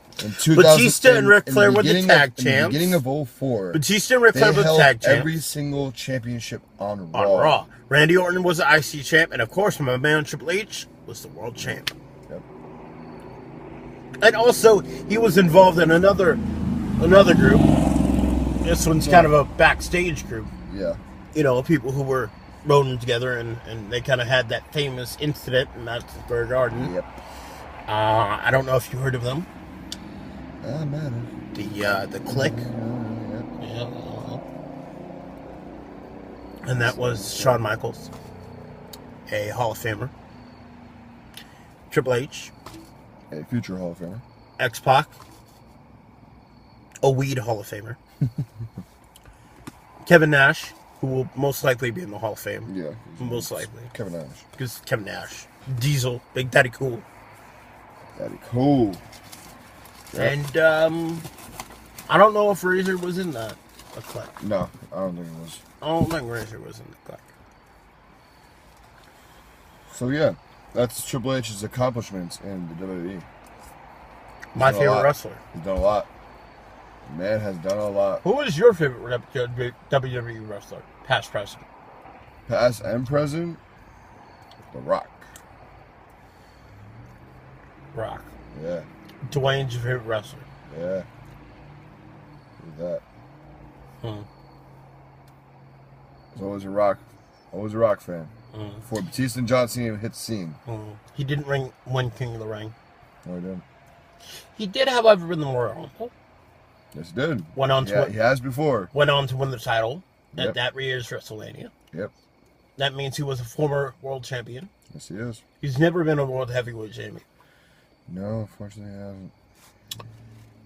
Batista and Ric Flair were the tag champs. In the beginning of 2004, Batista and Ric Flair were the tag champs. Every single championship on Raw. Randy Orton was the IC champ, and of course, my man Triple H was the world champ. Yep. And also, he was involved in another group. This one's kind of a backstage group. Yeah. You know, people who were rolling together, and they kind of had that famous incident in Madison Square Garden. Yep. I don't know if you heard of them. Man. The Click. Yeah. And that was Shawn Michaels, a Hall of Famer. Triple H, a future Hall of Famer. X-Pac, a weed Hall of Famer. Kevin Nash, who will most likely be in the Hall of Fame. Yeah. Most likely. Kevin Nash. Because Kevin Nash. Diesel. Big Daddy Cool. Daddy Cool. Yep. And, I don't know if Razor was in that. A Click. No, I don't think it was. I don't think Razor was in the Click. So, yeah. That's Triple H's accomplishments in the WWE. My favorite wrestler. He's done a lot. The man has done a lot. Who is your favorite WWE wrestler? Past, present. Past and present? The Rock. Rock. Yeah. Dwayne's your favorite wrestler. Yeah. Who's that? So always a Rock fan. Before Batista and John Cena hit the scene. He didn't win King of the Ring. No, he didn't. He did, however, win the Royal Rumble. Yes, he did. He has before. Went on to win the title at that year's WrestleMania. Yep. That means he was a former world champion. Yes, he is. He's never been a world heavyweight champion. No, unfortunately,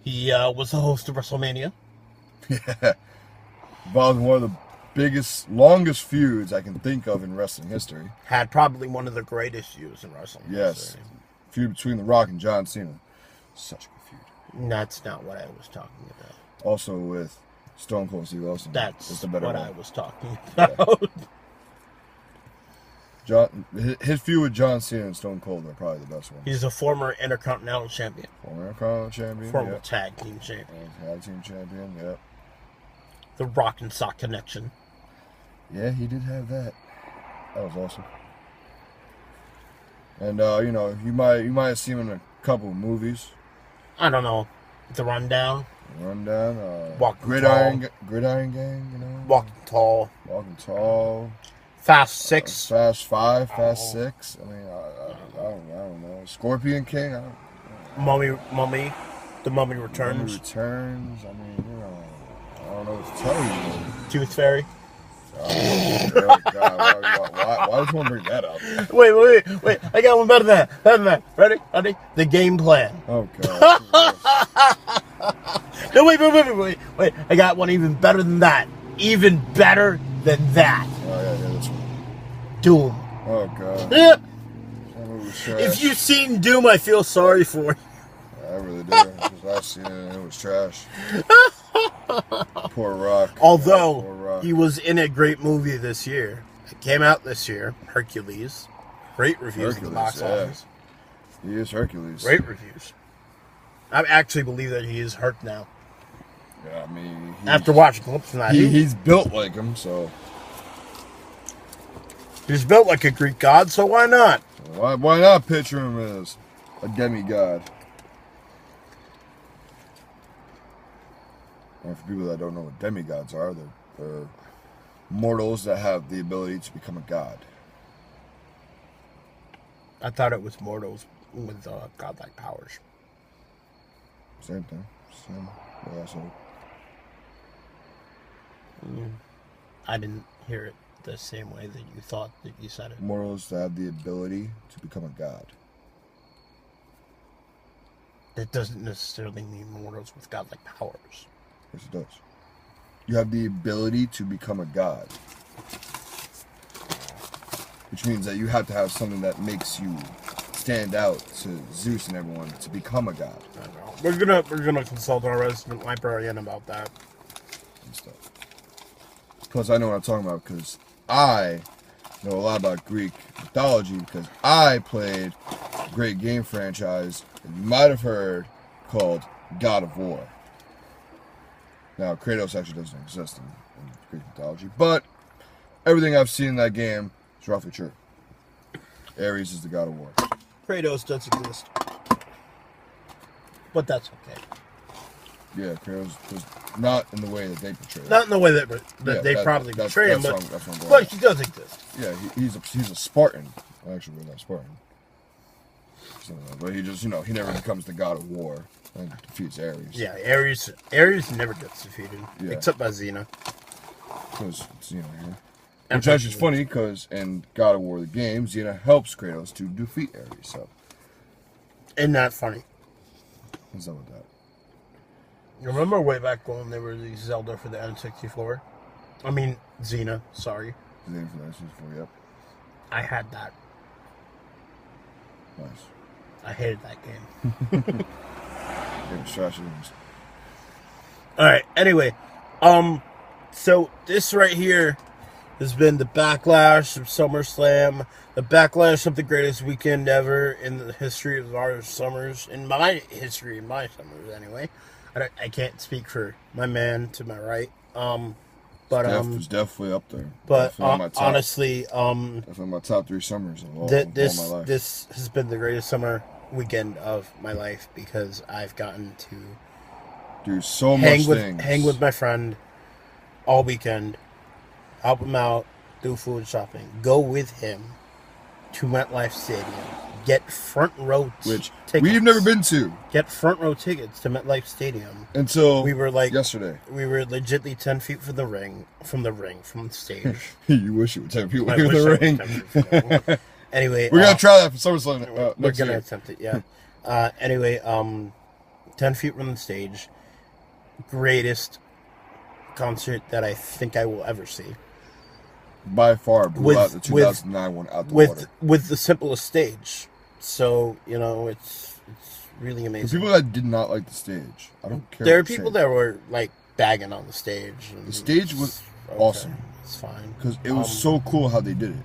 he hasn't. He was the host of WrestleMania. Yeah. Involved in one of the biggest, longest feuds I can think of in wrestling history. Had probably one of the greatest feuds in wrestling history. Feud between The Rock and John Cena. Such a good feud. That's not what I was talking about. Also with Stone Cold Steve Austin. That's the better what one. I was talking about. Yeah. His feud with John Cena and Stone Cold are probably the best ones. He's a former Intercontinental Champion. Former Champion. Former Tag Team Champion. Tag Team Champion, yep. The Rock and Sock Connection. Yeah, he did have that. That was awesome. And you might have seen him in a couple of movies. I don't know. The Rundown. Walking Gridiron Gang, you know. Walking Tall. Fast 6. Fast 5, Fast 6. I mean, I don't know. Scorpion King. Mummy. The Mummy Returns. I mean, I don't know what to tell you. Tooth Fairy. Oh, God. Why would you want to bring that up? Wait. I got one better than that. Ready? The Game Plan. Oh, God. No, wait. I got one even better than that. Even better than that. Oh, yeah, this one. Doom. Oh, God. Yeah. That movie was trash. If you've seen Doom, I feel sorry for you. I really do. Because I've seen it and it was trash. Poor Rock. Although, Poor Rock. he was in a great movie this year. It came out this year. Hercules. Great reviews at the box office. He is Hercules. Great reviews. I actually believe that he is Herc now. Yeah, I mean... After watching clips from that. He's built like him, so... He's built like a Greek god, so why not? Why not picture him as a demigod? And for people that don't know what demigods are, they're mortals that have the ability to become a god. I thought it was mortals with godlike powers. Same thing. Yeah, so. I didn't hear it the same way that you thought that you said it. Mortal is to have the ability to become a god. That doesn't necessarily mean mortals with godlike powers. Yes, it does. You have the ability to become a god. Which means that you have to have something that makes you stand out to Zeus and everyone to become a god. I know. We're gonna consult our resident librarian about that. And stuff. Plus, I know what I'm talking about because I know a lot about Greek mythology because I played a great game franchise that you might have heard called God of War. Now, Kratos actually doesn't exist in Greek mythology, but everything I've seen in that game is roughly true. Ares is the God of War. Kratos does exist. But that's okay. Yeah, Kratos was not in the way that they portray it. Not in the way that they probably portray him, but he does exist. Yeah, he's a Spartan. Actually, we're not Spartan. So, but he just, he never becomes the God of War and defeats Ares. Yeah, Ares never gets defeated, Yeah. except by Xena. Because, yeah. Which actually is funny, because in God of War, the game, Xena helps Kratos to defeat Ares, so. Isn't that funny? What's up with that? You remember way back when there were these Zelda for the N64? I mean, Xena, sorry. Xena for the N64, yep. I had that. Nice. I hated that game. Game of strategy games. Alright, anyway. So this right here has been the backlash of SummerSlam, the backlash of the greatest weekend ever in the history of our summers, in my history, in my summers anyway. I can't speak for my man to my right, but it's definitely up there. But definitely honestly, my top 3 summers of all my life. This has been the greatest summer weekend of my life because I've gotten to do so much things. Hang with my friend all weekend, help him out, do food shopping, go with him to MetLife Stadium, get front row which tickets. We've never been to. Get front row tickets to MetLife Stadium until we were like yesterday. We were legitly 10 feet from the stage. You wish you were 10 feet away from the ring. Anyway, we're gonna try that for SummerSlam. We're gonna attempt it, yeah. Anyway, 10 feet from the stage, greatest concert that I think I will ever see. By far, blew out the 2009 one out the water. With the simplest stage. So, it's really amazing. For people that did not like the stage, I don't care. There are people that were, like, bagging on the stage. The stage was awesome. It's fine. Because it was so cool how they did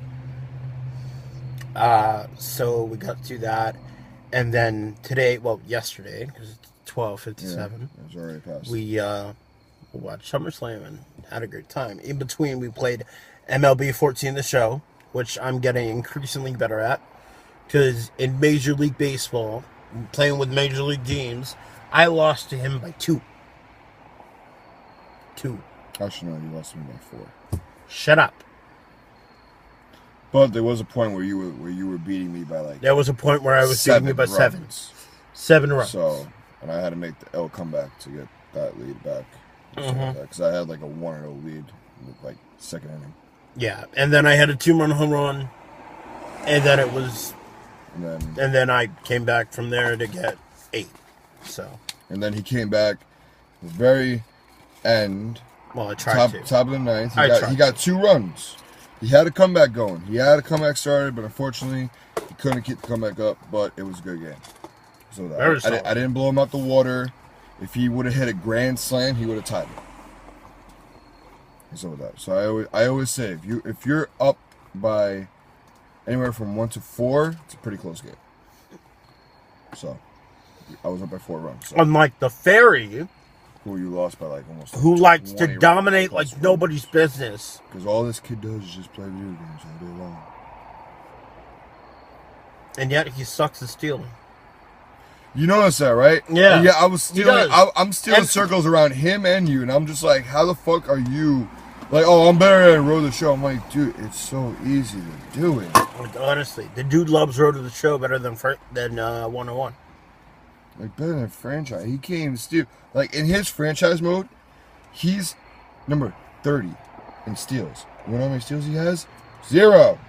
it. So we got to that. And then today, yesterday, because it's 12:57. Yeah, it was already past. We watched SummerSlam and had a great time. In between, we played MLB 14 The Show, which I'm getting increasingly better at. Because in Major League Baseball, playing with Major League teams, I lost to him by 2. Actually, no, you lost me by 4. Shut up. But there was a point where you were beating me by like. There was a point where I was beating you by 7. 7 runs. So, and I had to make the L comeback to get that lead back. Because I had like a 1-0 lead with like second inning. Yeah, and then I had a 2-run home run, and then it was. And then I came back from there to get 8. So. And then he came back, the very end. Well, I tried to. Top of the 9th. He got 2 runs. He had a comeback going. He had a comeback started, but unfortunately, he couldn't keep the comeback up. But it was a good game. So I didn't blow him out the water. If he would have hit a grand slam, he would have tied it. So with that. So I always say if you're up by anywhere from 1 to 4, it's a pretty close game. So I was up by 4 runs. So. Unlike the Fairy, who you lost by like almost. Who likes to dominate like nobody's business. Because all this kid does is just play video games all day long. And yet he sucks at stealing. You notice that, right? Yeah. And yeah, I was stealing. I'm stealing circles around him and you, and I'm just like, how the fuck are you? Like, oh, I'm better at Road to the Show. I'm like, dude, it's so easy to do it. Like, honestly, the dude loves Road to the Show better than 101. Like, better than franchise. He can't even steal. Like, in his franchise mode, he's number 30 in steals. You know how many steals he has? 0.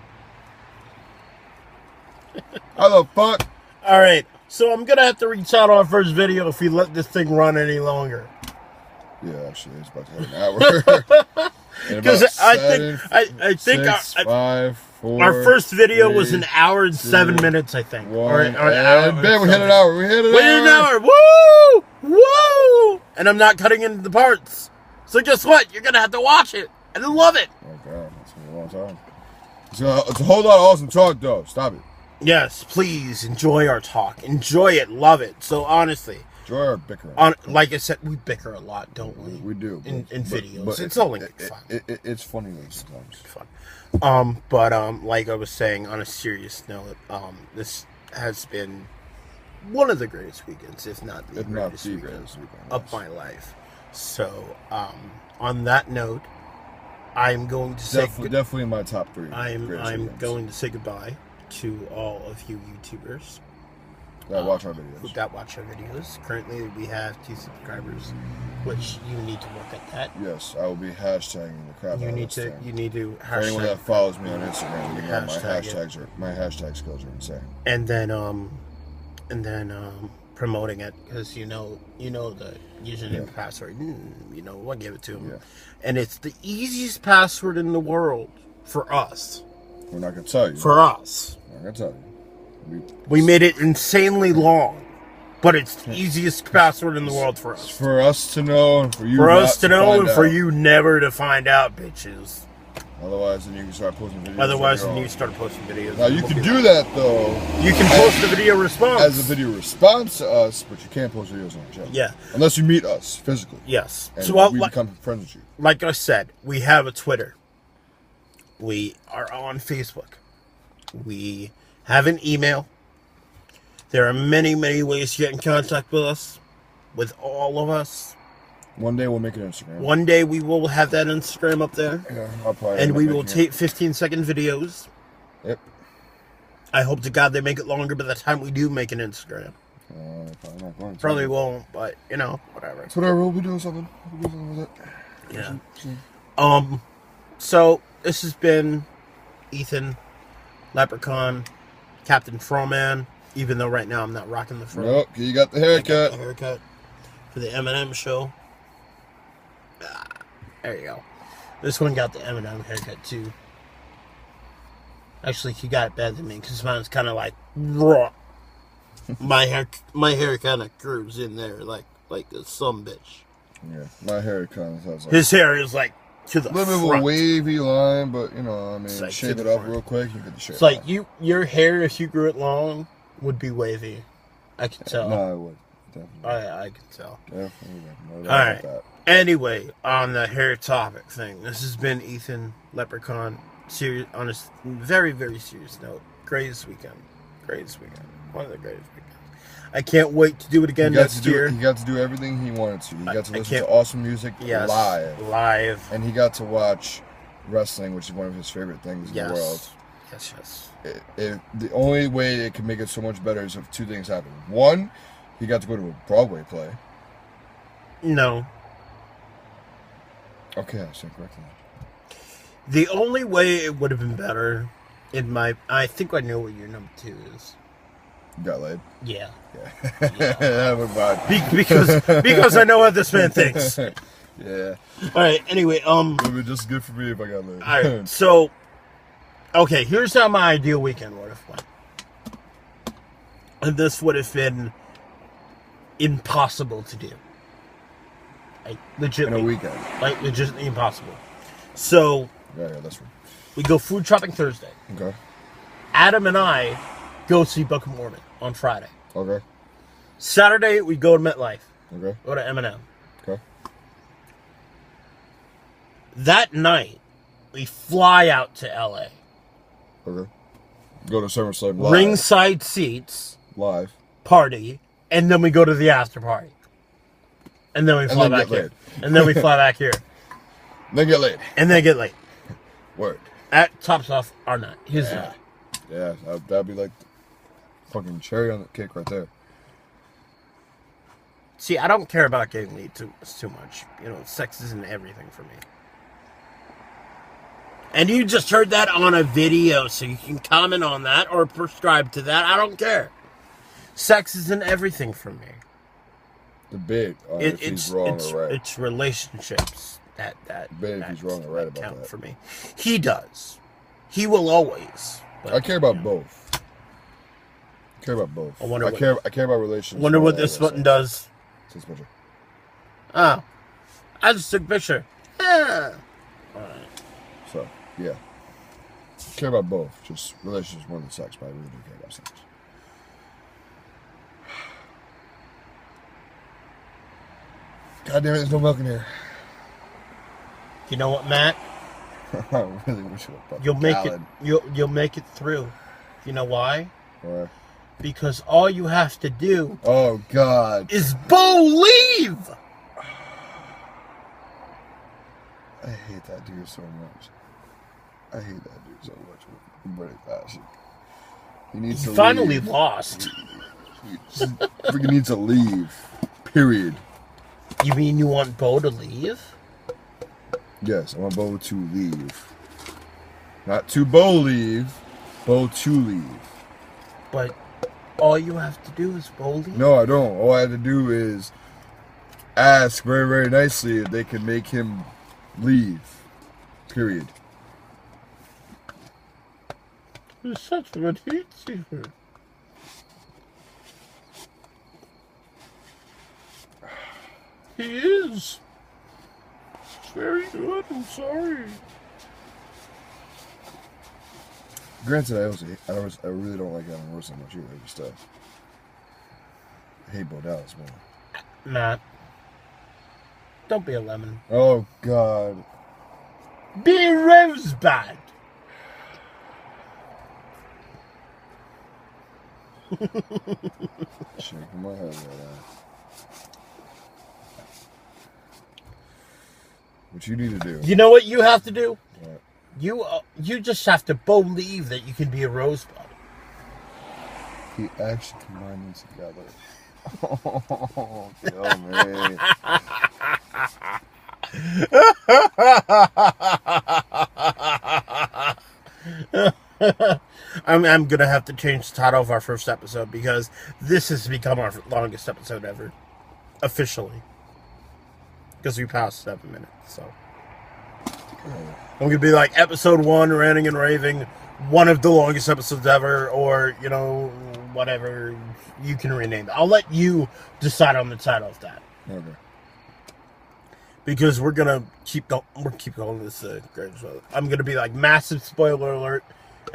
How the fuck? All right, so I'm gonna have to reach out on our first video if we let this thing run any longer. Yeah, actually, it's about to hit an hour. Because I think 6, 5, 4. our first video 3, was an hour and 2, 7 minutes, I think. 1, Or an hour. and bam, we hit an hour. We hit an hour. Woo! Woo! And I'm not cutting into the parts. So guess what? You're gonna have to watch it and love it. Oh god, that's gonna be a long time. It's a whole lot of awesome talk, though. Stop it. Yes, please enjoy our talk. Enjoy it, love it. So honestly, enjoy our bickering. Like I said, we bicker a lot, don't we? We do. In videos, but it's only fun. It's funny sometimes. Fun. But like I was saying, on a serious note, this has been one of the greatest weekends, if not the greatest weekend of my life. So, on that note, I'm going to say definitely in my top 3. I'm going to say goodbye to all of you YouTubers that watch our videos. Currently, we have 2 subscribers, which you need to work at that. Yes, I will be hashtagging the crap out of this thing. You need to hashtag. For anyone that follows me on Instagram, you know my hashtag skills are insane. And then promoting it, because you know the username and password. We'll give it to them. Yeah. And it's the easiest password in the world for us. We're not gonna tell you. For us. We're not gonna tell you. We made it insanely long, but it's the easiest password in the world for us. For us to know, and for you for you never to find out, bitches. Otherwise, then you can start posting videos. Now, you can do that, though. You can post a video response. As a video response to us, but you can't post videos on the channel. Yeah. Unless you meet us physically. Yes. And we become friends with you. Like I said, we have a Twitter. We are on Facebook. We have an email. There are many, many ways to get in contact with us. With all of us. One day we'll make an Instagram. One day we will have that Instagram up there. Yeah, I'll probably. And we will take 15-second videos. Yep. I hope to God they make it longer by the time we do make an Instagram. Probably not going to. Probably won't, but whatever. It's whatever. We'll be doing something. With it. Yeah. So this has been Ethan, Leprechaun, Captain Froman. Even though right now I'm not rocking the fro. Nope, you got the haircut. I got the haircut for the M&M show. There you go. This one got the M&M haircut too. Actually, he got it better than me because mine's kind of like raw. My hair kind of curves in there like a some bitch. Yeah, my hair kind of has like his hair is like to the a little front. bit of a wavy line, but like shave it up real quick. You get the shape. It's like your hair, if you grew it long, would be wavy. I can tell. No, I would. Definitely. I can tell. Definitely. No all right. Anyway, on the hair topic thing, this has been Ethan, Leprechaun. On a very, very serious note, greatest weekend. One of the greatest weekends. I can't wait to do it again next year. He got to do everything he wanted to. He got to listen to awesome music live. And he got to watch wrestling, which is one of his favorite things in the world. Yes. The only way it can make it so much better is if 2 things happen. 1, he got to go to a Broadway play. No. Okay, I said correctly. The only way it would have been better, I think I know what your number 2 is. You got laid? Yeah. That would bad. because I know how this man thinks. Yeah. All right. Anyway, it would be just good for me if I got laid. All right. So, okay, here's how my ideal weekend would have went. And this would have been impossible to do. Like, legit. In a weekend. Like, legitimately impossible. So, yeah, that's right. We go food shopping Thursday. Okay. Adam and I go see Book of Mormon on Friday. Okay. Saturday, we go to MetLife. Okay. Go to M&M. Okay. That night, we fly out to LA. Okay. Go to Summerslam live. Ringside seats. Live. Party. And then we go to the after party. And then we fly back here. And then we fly back here. Then get laid. And then get late. Word. That tops off our night. His night. Yeah, that'd be like fucking cherry on the cake right there. See, I don't care about getting laid too much. Sex isn't everything for me. And you just heard that on a video, so you can comment on that or prescribe to that. I don't care. Sex isn't everything for me. Debate on if he's wrong or right. It's relationships that Debate if he's wrong or right about count that. for me. He does. He will always. But, I care about both. I care about both. I care about relationships. Wonder what this button does. This picture. Oh. I just took a picture. Ah. Alright. So, yeah. I care about both. Just relationships more than sex, but I really do care about sex. God damn it, there's no milk in here. You know what, Matt? I really wish it was You'll make it through. You know why? Why? Because all you have to do is believe. I hate that dude so much. I hate that dude so much. I'm very passionate. He needs to finally leave. Lost. He freaking needs to leave. Period. You mean you want Bo to leave? Yes, I want Bo to leave. Not to Bo leave. Bo to leave. But all you have to do is Bo leave? No, I don't. All I have to do is ask very, very nicely if they can make him leave. Period. He's such a good heat seeker. He is. It's very good. I'm sorry. Granted, I really don't like Adam Rose so much either. Just I hate Bo Dallas more. Matt, don't be a lemon. Oh God. Be Rosebud. Shaking my head right now. What you need to do? You know what you have to do? What? You just have to believe that you can be a Rosebud. He actually combined them together. Oh, kill me. I'm gonna have to change the title of our first episode because this has become our longest episode ever, officially. Because we passed 7 minutes, so I'm gonna be like episode 1, ranting and raving, one of the longest episodes ever, or whatever you can rename it. I'll let you decide on the title of that. Okay. Because we're gonna keep going this great show. I'm gonna be like massive spoiler alert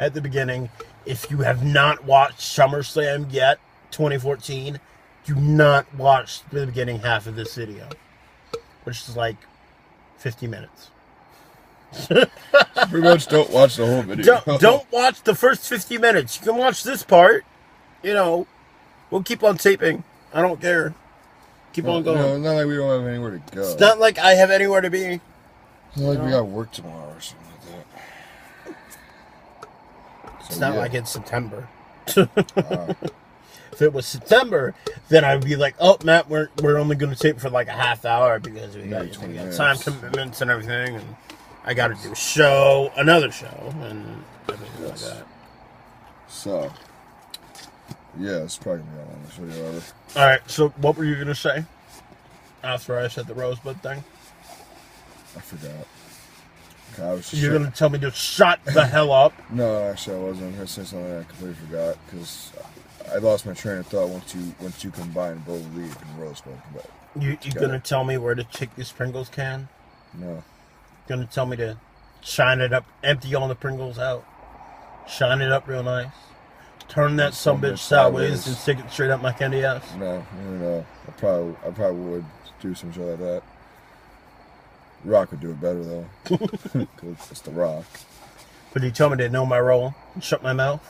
at the beginning. If you have not watched SummerSlam yet, 2014, do not watch the beginning half of this video, which is like 50 minutes. Pretty much don't watch the whole video. Don't watch the first 50 minutes. You can watch this part. We'll keep on taping. I don't care. Keep on going. No, it's not like we don't have anywhere to go. It's not like I have anywhere to be. It's not like we got work tomorrow or something like that. It's not like it's September. If it was September, then I'd be like, "Oh, Matt, we're only going to tape for like a half hour because we got time commitments and everything, and I got to do another show, and everything like that." So, yeah, it's probably gonna be on this video ever. All right. So, what were you going to say after I said the Rosebud thing? I forgot. Okay, You're going to tell me to shut the hell up? No, actually, I wasn't. I'm going to say something I completely forgot because I lost my train of thought once you combine Bo Leaf and Rosebud. You going to tell me where to take this Pringles can? No. Going to tell me to shine it up, empty all the Pringles out, shine it up real nice, turn that sumbitch sideways and stick it straight up my candy ass? No. I probably would do some shit like that. Rock would do it better though, because it's The Rock. But you tell me to know my role and shut my mouth?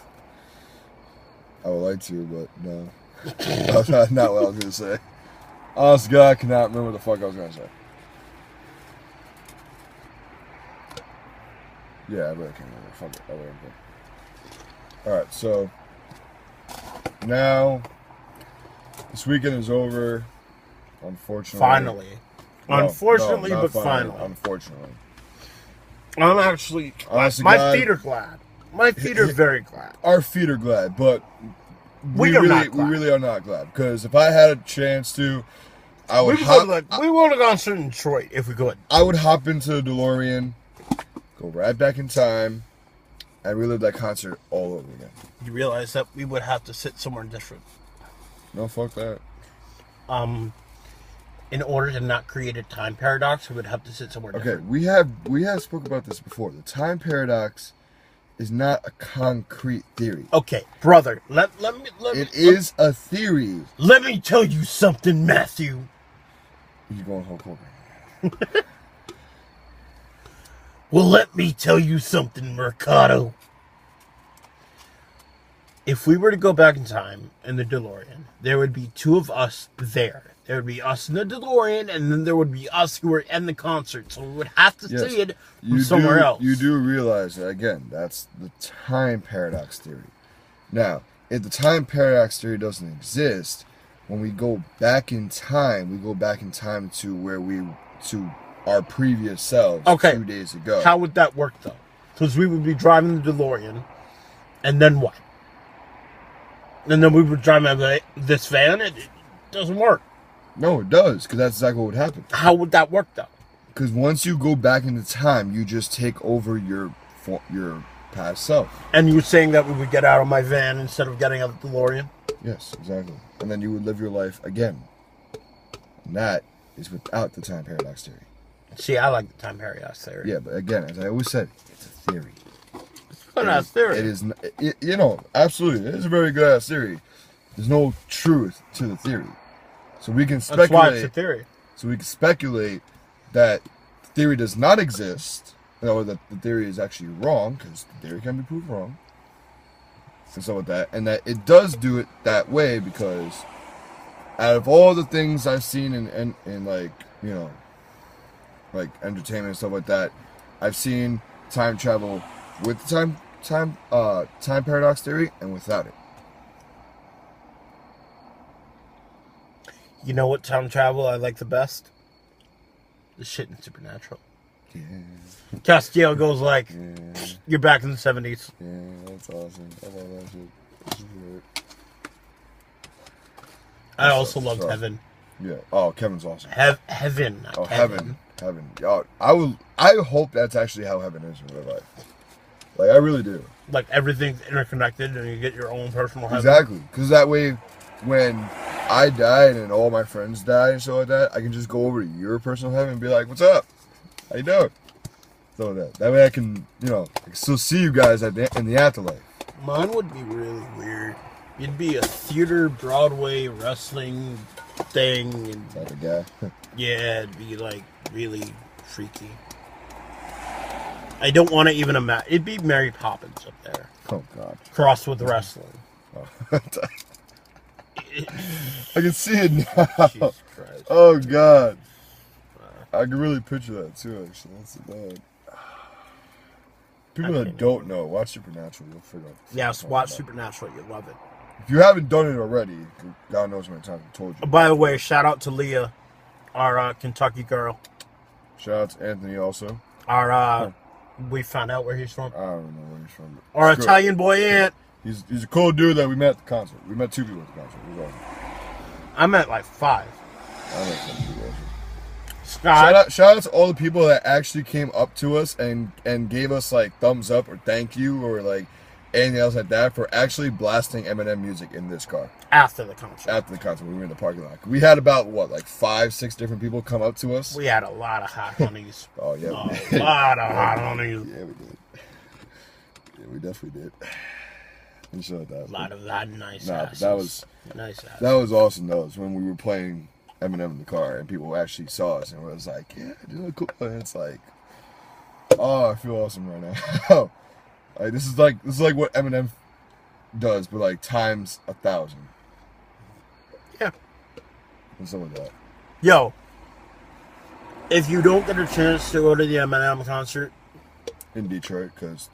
I would like to, but no. That's not what I was going to say. Honest to God, I cannot remember what the fuck I was going to say. Yeah, I really can't remember. Fuck it. I really can't. Alright, so now this weekend is over. Unfortunately. Finally. No, Unfortunately, not but finally. finally. Unfortunately. I'm actually, Honestly, my God, feet are glad. My feet are very glad. our feet are glad, but We are not glad. we really are not glad. Because if I had a chance to, I would We would have gone to Detroit if we could. I would hop into the DeLorean, go right back in time, and relive that concert all over again. You realize that we would have to sit somewhere different. No, fuck that. In order to not create a time paradox, we would have to sit somewhere different. Okay, we have spoke about this before. The time paradox is not a concrete theory. Okay, brother, let me. It is a theory. Let me tell you something, Matthew. You're going Hulk Hogan. Well, let me tell you something, Mercado. If we were to go back in time in the DeLorean, there would be two of us there. There would be us in the DeLorean, and then there would be us who were in the concert. So we would have to see it from somewhere else. You do realize that, again, that's the time paradox theory. Now, if the time paradox theory doesn't exist, when we go back in time, we go back in time to our previous selves 2 days ago. How would that work, though? Because we would be driving the DeLorean, and then what? And then we would drive this van. It doesn't work. No, it does, because that's exactly what would happen. How would that work, though? Because once you go back into time, you just take over your past self. And you're saying that we would get out of my van instead of getting out of the DeLorean? Yes, exactly. And then you would live your life again. And that is without the time paradox theory. See, I like the time paradox theory. Yeah, but again, as I always said, it's a theory. It's a good ass theory. It is, absolutely. It is a very good ass theory. There's no truth to the theory. So we can speculate. That's why it's a theory. So we can speculate that the theory does not exist, or that the theory is actually wrong, because the theory can be proved wrong. And so with that, and that it does do it that way because out of all the things I've seen in like, like entertainment and stuff like that, I've seen time travel with the time paradox theory and without it. You know what time travel I like the best? The shit in Supernatural. Yeah. Castiel goes like, you're back in the 70s. Yeah, that's awesome. I love that shit. This is great. I also loved Heaven. Yeah. Oh, Kevin's awesome. Heaven. Oh, Heaven. Heaven. Y'all, I hope that's actually how heaven is in real life. Like, I really do. Like, everything's interconnected and you get your own personal heaven. Exactly. Because that way, when I die and all my friends die and stuff like that, I can just go over to your personal heaven and be like, what's up? How you doing? So that way I can, still see you guys in the afterlife. Mine would be really weird. You'd be a theater, Broadway, wrestling thing. And Type of guy. yeah, it'd be like really freaky. I don't want to even imagine. It'd be Mary Poppins up there. Oh, God. Crossed with wrestling. Oh. I can see it now. Jesus Christ. Oh, God. I can really picture that, too, actually. That's bad. People that don't know, watch Supernatural. You'll figure out. Yes, watch Supernatural. You love it. If you haven't done it already, God knows how many times I've told you. By the way, shout out to Leah, our Kentucky girl. Shout out to Anthony also. We found out where he's from. I don't know where he's from. Our Italian boy aunt. He's a cool dude that we met at the concert. We met 2 people at the concert. It was awesome. I met like 5. I met some people also. Scott. Shout out to all the people that actually came up to us and gave us like thumbs up or thank you or like anything else like that for actually blasting Eminem music in this car. After the concert. After the concert, we were in the parking lot. We had about, 5, 6 different people come up to us? We had a lot of hot honeys. Oh, yeah. A lot of hot honeys. Yeah, we did. Yeah, we definitely did. And so that. A lot of that nice asses. Nice asses. That was awesome, though. It's when we were playing Eminem in the car and people actually saw us and was like, yeah, you look cool. And it's like, oh, I feel awesome right now. Like, this is like what Eminem does, but like times 1,000. Yeah. And some of that. Yo, if you don't get a chance to go to the Eminem concert in Detroit, because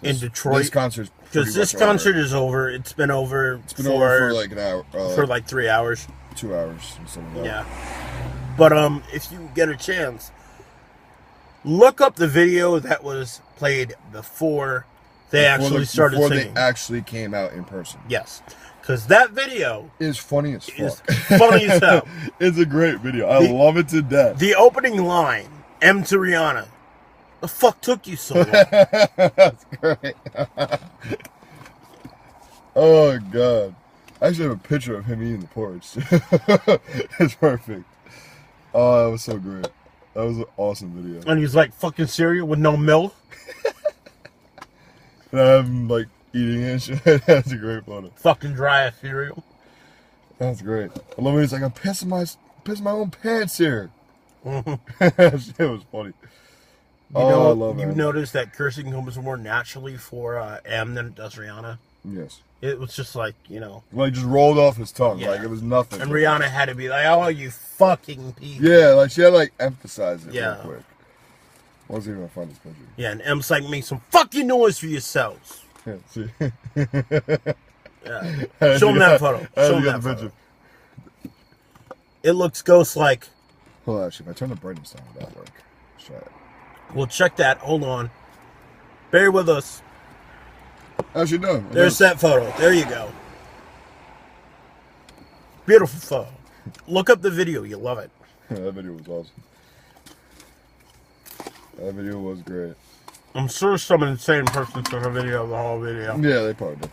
this concert is over. It's been over. It's been over for like an hour. For like 3 hours. 2 hours and some of that. Yeah. But if you get a chance, Look up the video that was played before they actually started before singing. they actually came out in person. Yes. Because that video is funny as fuck. is funny as hell. It's a great video. I love it to death. The opening line, M to Rihanna. The fuck took you so long? That's great. Oh, God. I actually have a picture of him eating the porridge. It's perfect. Oh, that was so great. That was an awesome video. And he's like, fucking cereal with no milk. And I have him, like, eating it and shit. That's a great photo. Fucking dry ass cereal. That's great. I love when he's like, I'm pissing my own pants here. That shit was funny. I love You that. noticed that cursing comes more naturally for M than it does Rihanna? Yes. It was just like, you know. Like, just rolled off his tongue. Yeah. Like, it was nothing. And Rihanna had to be like, oh, you fucking people. Yeah, like, she had to, like, emphasize it real quick. Once even find this picture. Yeah, and M's like, make some fucking noise for yourselves. Yeah, see. Yeah. Show him that photo. Show him that photo. It looks ghost-like. Hold on, actually, if I turn the brightness down, that'll work. Let's try it. We'll check that. Hold on. Bear with us. Actually, no. There's that photo. There you go. Beautiful photo. Look up the video. You'll love it. That video was awesome. That video was great. I'm sure some insane person took a video of the whole video. Yeah, they probably did.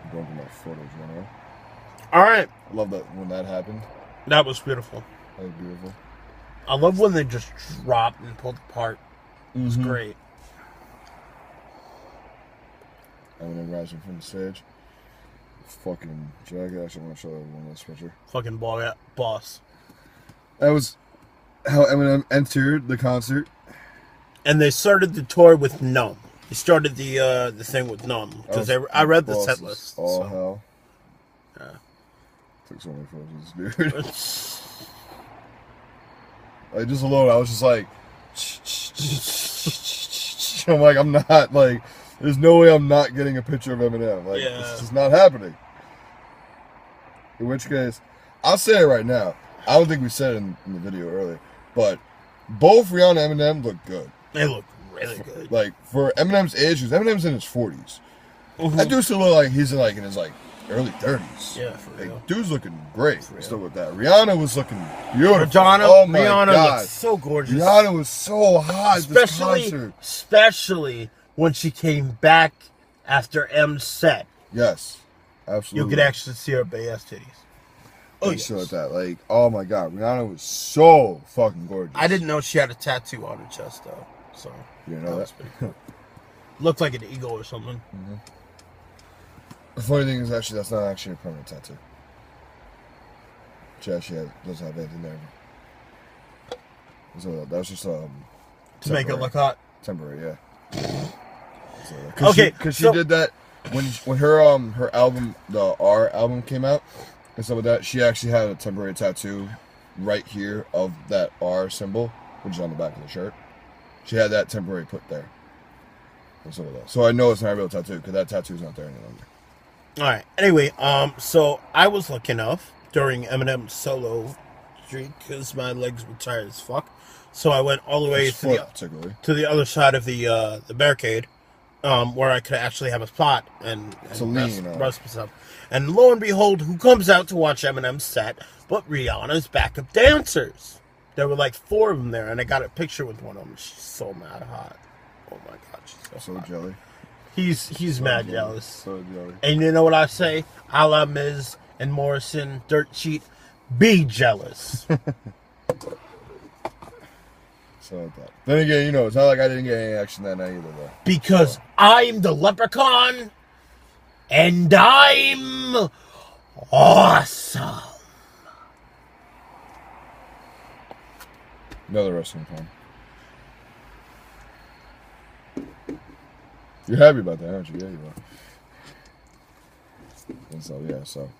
I'm going through my photos right now. All right. I love that when that happened. That was beautiful. That was beautiful. I love when they just dropped and pulled apart. It was great. Eminem rising from the stage. Fucking jacket. I actually want to show everyone this picture. Fucking boss. That was how Eminem entered the concert. And they started the tour with Numb. They started the thing with Numb because I read the set list. Oh so. hell! Yeah. Took so many photos, dude. Like just alone, I was just like, I'm like, I'm not like, there's no way I'm not getting a picture of Eminem. Like, it's just not happening. In which case, I'll say it right now. I don't think we said it in the video earlier, but both Rihanna and Eminem look good. They look really good. Like for Eminem's age, because Eminem's in his 40s. That dude still look like he's in his early 30s. Yeah, for real. Like, dude's looking great still with that. Rihanna was looking beautiful. Rihanna looked so gorgeous. Rihanna was so hot at this concert. Especially when she came back after M's set. Yes, absolutely. You could actually see her big ass titties. Oh, yes. Like that. Like, oh my God, Rihanna was so fucking gorgeous. I didn't know she had a tattoo on her chest though. So you know that? pretty cool. Looked like an eagle or something. Mm-hmm. The funny thing is, actually, that's not actually a permanent tattoo. She actually doesn't have anything there. So that was just to make it look hot. Temporary, yeah. Because she did that when her album, the R album, came out and stuff like that. She actually had a temporary tattoo right here of that R symbol, which is on the back of the shirt. She had that temporary put there. And stuff like that. So I know it's not a real tattoo because that tattoo's not there any longer. All right. Anyway, so I was lucky enough during Eminem's solo streak because my legs were tired as fuck. So I went all the way to the other side of the barricade, where I could actually have a spot and rest myself. And lo and behold, who comes out to watch Eminem's set but Rihanna's backup dancers? There were like 4 of them there, and I got a picture with one of them. She's so mad hot. Oh my God, she's so hot. Jelly. He's so mad jealous. So jelly. And you know what I say? A la Miz and Morrison, Dirt Sheet, be jealous. So that. Then again, it's not like I didn't get any action that night either, though. Because I'm the leprechaun, and I'm awesome. Another wrestling fan. You're happy about that, aren't you? Yeah, you are. And so.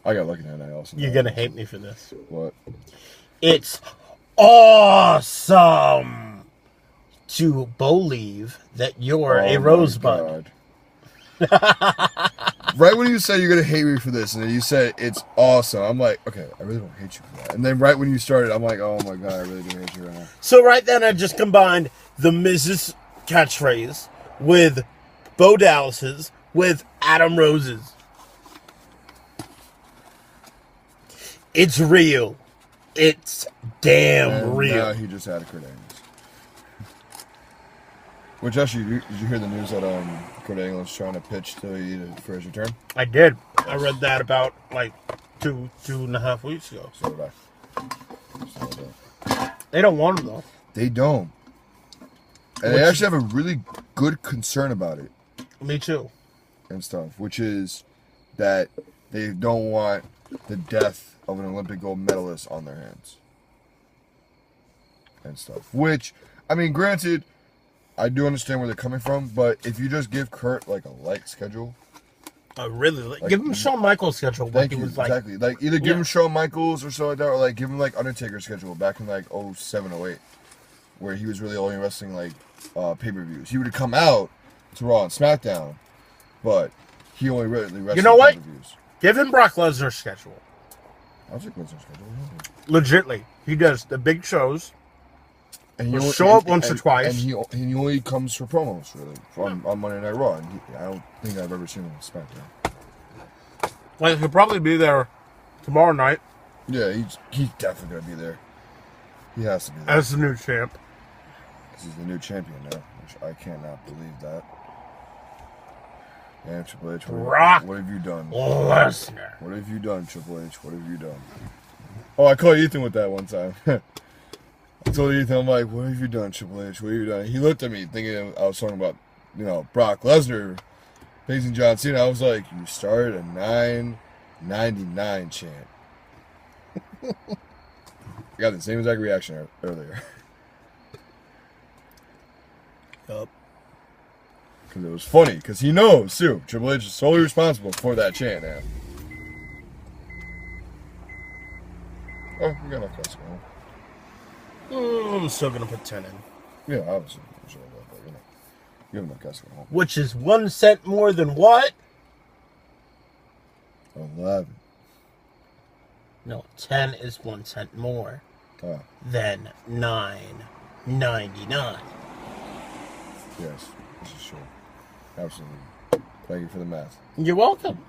I got lucky that night also. You're going to hate me for this. What? It's awesome to believe that you're a rosebud. right when you said you're gonna hate me for this, and then you said it's awesome, I'm like, okay, I really don't hate you for that. And then right when you started, I'm like, oh my god, I really do hate you right now. So right then, I just combined the Mrs. catchphrase with Bo Dallas's with Adam Rose's. It's real. It's damn And real. now he just had a Kurt Angles. Which actually, did you hear the news that Kurt Angles is trying to pitch to you for his return? I did. I read that about like two and a half weeks ago. So did I. They don't want him though. They don't. And they actually have a really good concern about it. Me too. And stuff, which is that they don't want the death of an Olympic gold medalist on their hands. And stuff. Which, I mean, granted, I do understand where they're coming from, but if you just give Kurt like a light schedule. Really? Like, give him Shawn Michaels' schedule. Thank you. Exactly. Like either give him Shawn Michaels or something like that, or like give him like Undertaker's schedule back in like 07, 08, where he was really only wrestling like pay-per-views. He would have come out to Raw and SmackDown, but he only really wrestled pay-per-views. Give him Brock Lesnar's schedule. I'll take Lesnar's schedule. Legitly, he does the big shows. And he'll show up once or twice. And he only comes for promos, really, on Monday Night Raw. And I don't think I've ever seen him on SmackDown. Like, he'll probably be there tomorrow night. Yeah, he's definitely going to be there. He has to be there. As the new champ. Because he's the new champion now, which I cannot believe that. And Triple H, what have you done? Lesnar. What have you done, Triple H? What have you done? Oh, I caught Ethan with that one time. I told Ethan, I'm like, what have you done, Triple H? What have you done? He looked at me thinking I was talking about, Brock Lesnar facing John Cena. I was like, you started a 999 chant. I got the same exact reaction earlier. Yup. Because it was funny, because he knows, too. Triple H is solely responsible for that chant now. Oh, we got enough guys going. I'm still going to put 10 in. Yeah, obviously. I'm sure about that, give him enough guys going home. Which is 1 cent more than what? 11. No, 10 is 1 cent more than $9.99. Yes, this is true. Absolutely. Thank you for the math. You're welcome.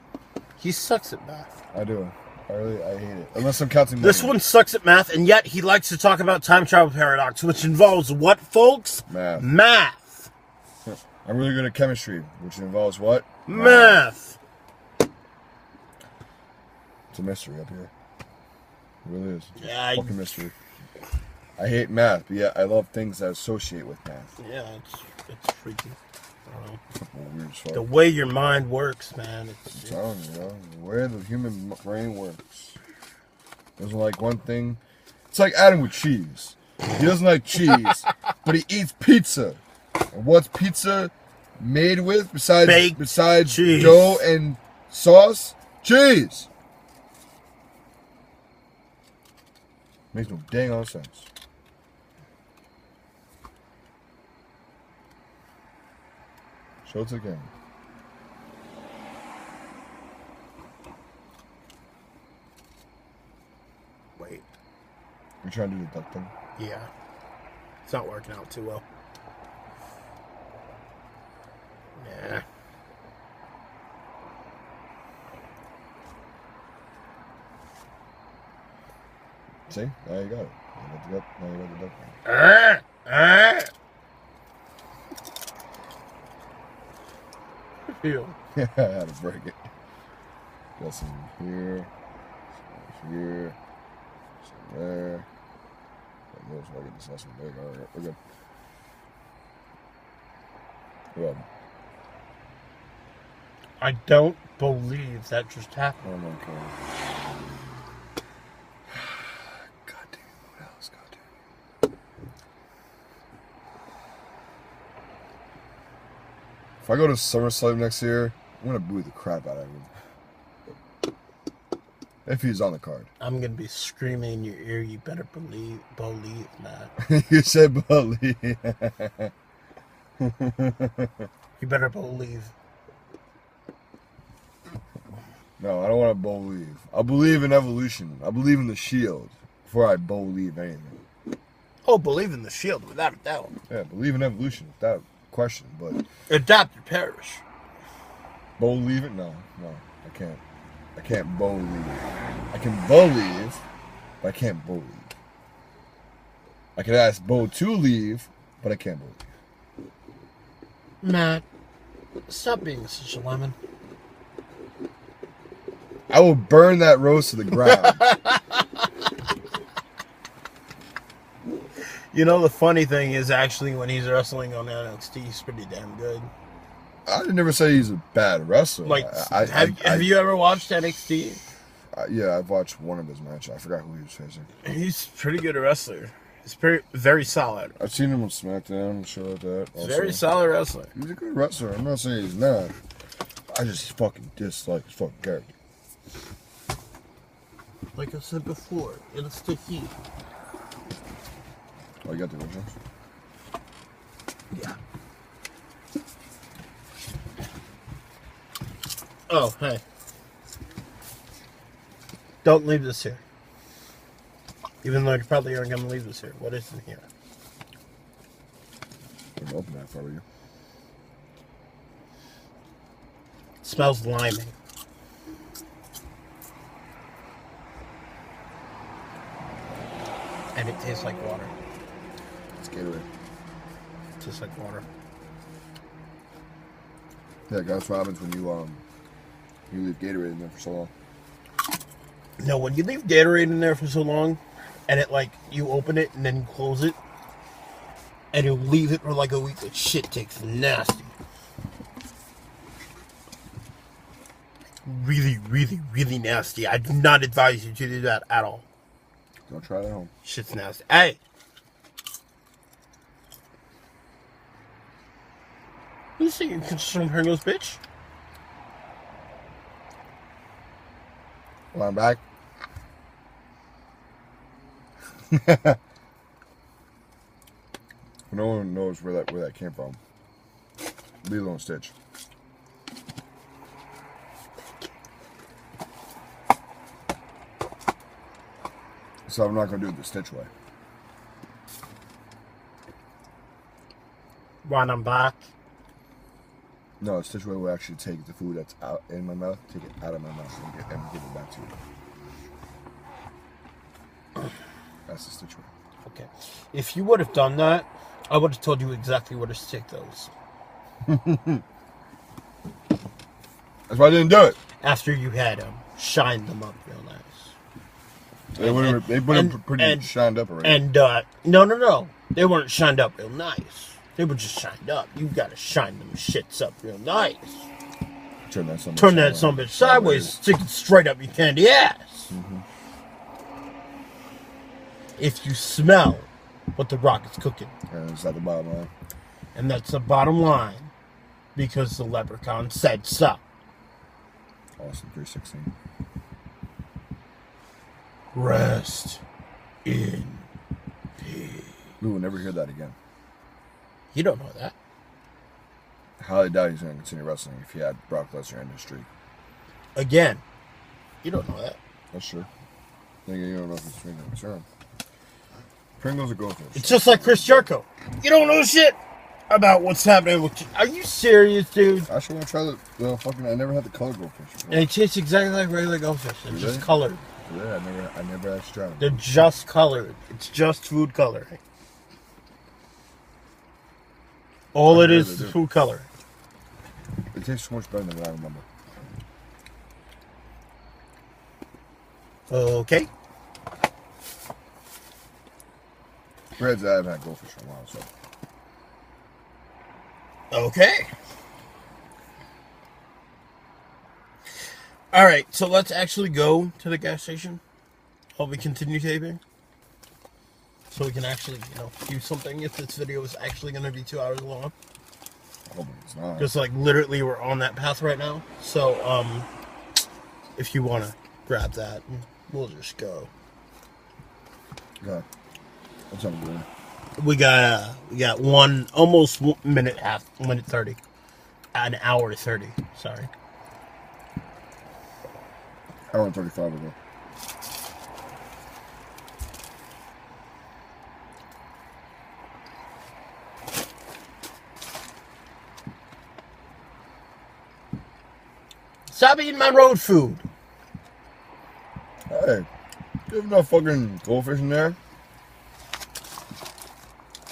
He sucks at math. I do. I hate it. Unless I'm counting money. This one sucks at math, and yet he likes to talk about time travel paradox, which involves what, folks? Math. I'm really good at chemistry, which involves what? Math. It's a mystery up here. It really is. It's a fucking mystery. I hate math, but yeah, I love things that associate with math. Yeah, it's freaky. I don't know. Weird stuff. The way your mind works, man. I'm telling you, the way the human brain works. Doesn't like one thing. It's like Adam with cheese. He doesn't like cheese, but he eats pizza. And what's pizza made with besides cheese. Dough and sauce? Cheese. Makes no dang on sense. Show it again. Wait. You're trying to do the duck thing? Yeah. It's not working out too well. Yeah. See? Now you got it. Now you got the duck thing. Ew. Yeah, I had to break it. Got some here, some here, some there. I get this nice and big. All right, we're good. Well, I don't believe that just happened. oh my god. God damn, what else? God damn. If I go to Summerslam next year, I'm gonna boo the crap out of him. If he's on the card. I'm gonna be screaming in your ear, you better believe, man. You said believe. You better believe. No, I don't want to believe. I believe in evolution. I believe in the shield before I believe anything. Oh, believe in the shield, without a doubt. Yeah, believe in evolution without question, but... Adapt or perish. Believe it? No, I can't. I can't believe. I can believe, but I can't believe. I can ask Bo to leave, but I can't believe. Matt, stop being such a lemon. I will burn that rose to the ground. You know, the funny thing is actually when he's wrestling on NXT, he's pretty damn good. I never say he's a bad wrestler. Like, have you ever watched NXT? Yeah, I've watched one of his matches. I forgot who he was facing. He's a pretty good wrestler. He's very solid. I've seen him on SmackDown and shit like that. He's very solid wrestler. He's a good wrestler. I'm not saying he's not. I just fucking dislike his fucking character. Like I said before, it'll stick heat. Oh, you got the originals? Yeah. Oh, hey. Don't leave this here. Even though you probably aren't going to leave this here. What is in here? I'm gonna open that for you. It smells limey. And it tastes like water. It's Gatorade. It tastes like water. Yeah, that's what happens when you leave Gatorade in there for so long. No, when you leave Gatorade in there for so long, and it like you open it and then you close it, and you leave it for like a week, that shit tastes nasty. Really, really, really nasty. I do not advise you to do that at all. Don't try it at home. Shit's nasty. Hey! You see you can some Pringles, bitch? Well, I'm back. No one knows where that came from. Lilo and Stitch. So I'm not going to do it the Stitch way. Right, I'm back. No, the Stitch way will actually take the food that's out in my mouth, take it out of my mouth, and give it back to you. That's the Stitch way. Okay. If you would have done that, I would have told you exactly where to stick those. That's why I didn't do it. After you had shined them up real nice. They would have pretty shined up already. And, no. They weren't shined up real nice. They were just shined up. You gotta shine them shits up real nice. Turn that some bitch sideways. Stick it straight up your candy ass. Mm-hmm. If you smell what the Rock is cooking. And it's at the bottom line. And that's the bottom line. Because the leprechaun said so. Awesome 316. Rest in peace. We will never hear that again. You don't know that. I highly doubt he's going to continue wrestling if he had Brock Lesnar in his streak. Again, you don't know that. That's true. You don't know if he's going to return. Pringles or Goldfish? It's just like Chris Jericho. You don't know shit about what's happening with you. Are you serious, dude? I actually want to try the fucking... I never had the colored Goldfish before. And it tastes exactly like regular goldfish. They're just colored. Yeah, I never actually tried them. They're just colored. It's just food coloring. All it is food coloring. It tastes so much better than what I remember. Okay. Breads, I haven't had Goldfish for a while, so... Okay. Alright, so let's actually go to the gas station while we continue taping. So we can actually, do something if this video is actually going to be 2 hours long. I hope it's not. Just like literally we're on that path right now. So, if you want to grab that, we'll just go. Okay. What's up, doing? We got one, almost minute 30. An hour 30, sorry. Hour and 35 ago. Stop eating my road food. Hey, you have enough fucking goldfish in there?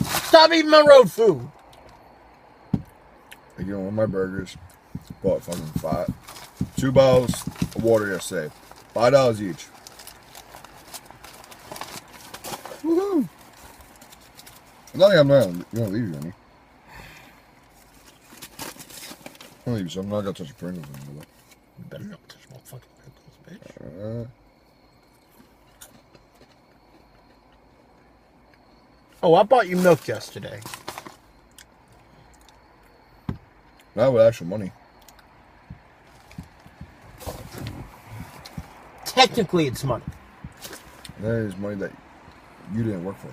Stop eating my road food. I get one of my burgers. Bought fucking 2 bottles of water yesterday. $5 each. Woohoo! It's not like I'm not gonna leave you any. I'll leave you some. I'm not gonna touch the Pringles anymore. You better not touch my fucking Pringles, bitch. Oh, I bought you milk yesterday. Not with actual money. Technically, it's money. That is money that you didn't work for.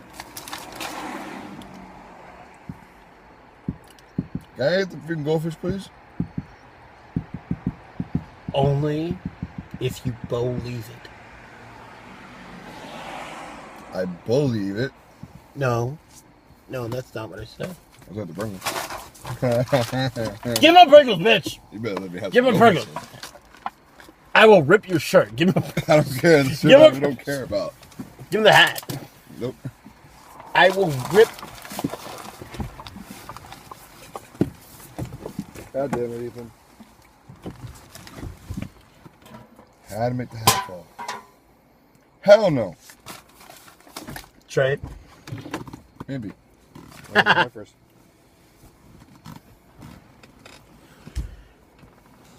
Can I get the freaking goldfish, please? Only if you believe it. I believe it. No, that's not what I said. I was at the Pringles. Give me my Pringles, bitch. You better let me have Give some me Pringles. goldfish. I will rip your shirt. Give me. I don't care. The shit Give that me- we don't care about. Give me the hat. Nope. I will rip. God damn it, Ethan. Had to make the hat fall. Hell no. Trade. Maybe. I'll first.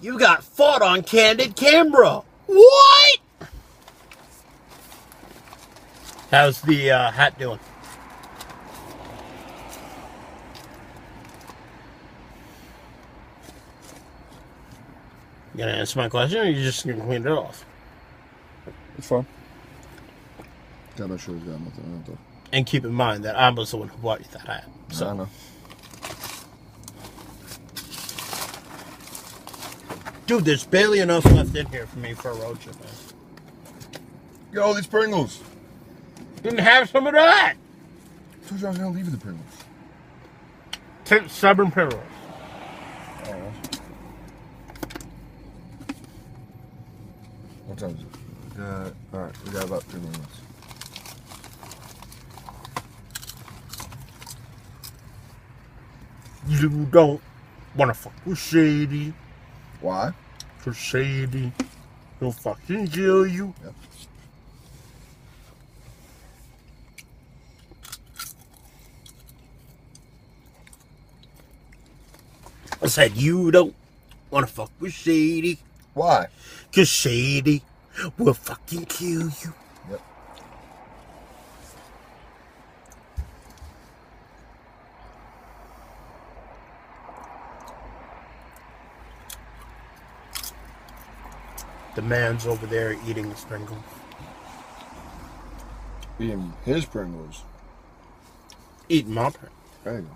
You got fought on candid camera. What? How's the hat doing? You gonna answer my question, or you just gonna clean it off? It's fine. God, I'm sure he's got nothing on it though. And keep in mind that I was the one who bought you that hat. So I know. dude, there's barely enough left in here for me for a road trip, man. Get all these Pringles. Didn't have some of that. I told you I was gonna leave you the Pringles. Take 7 Pringles. Oh, well. What time is it? Alright, we got about 3 minutes. You don't wanna fuck with Shady. Why? For Shady. He'll fucking kill you. Yep. I said you don't wanna fuck with Shady. Why? Cause Shady will fucking kill you. Yep. The man's over there eating his Pringles. Eating his Pringles. Eating my Pringles. There you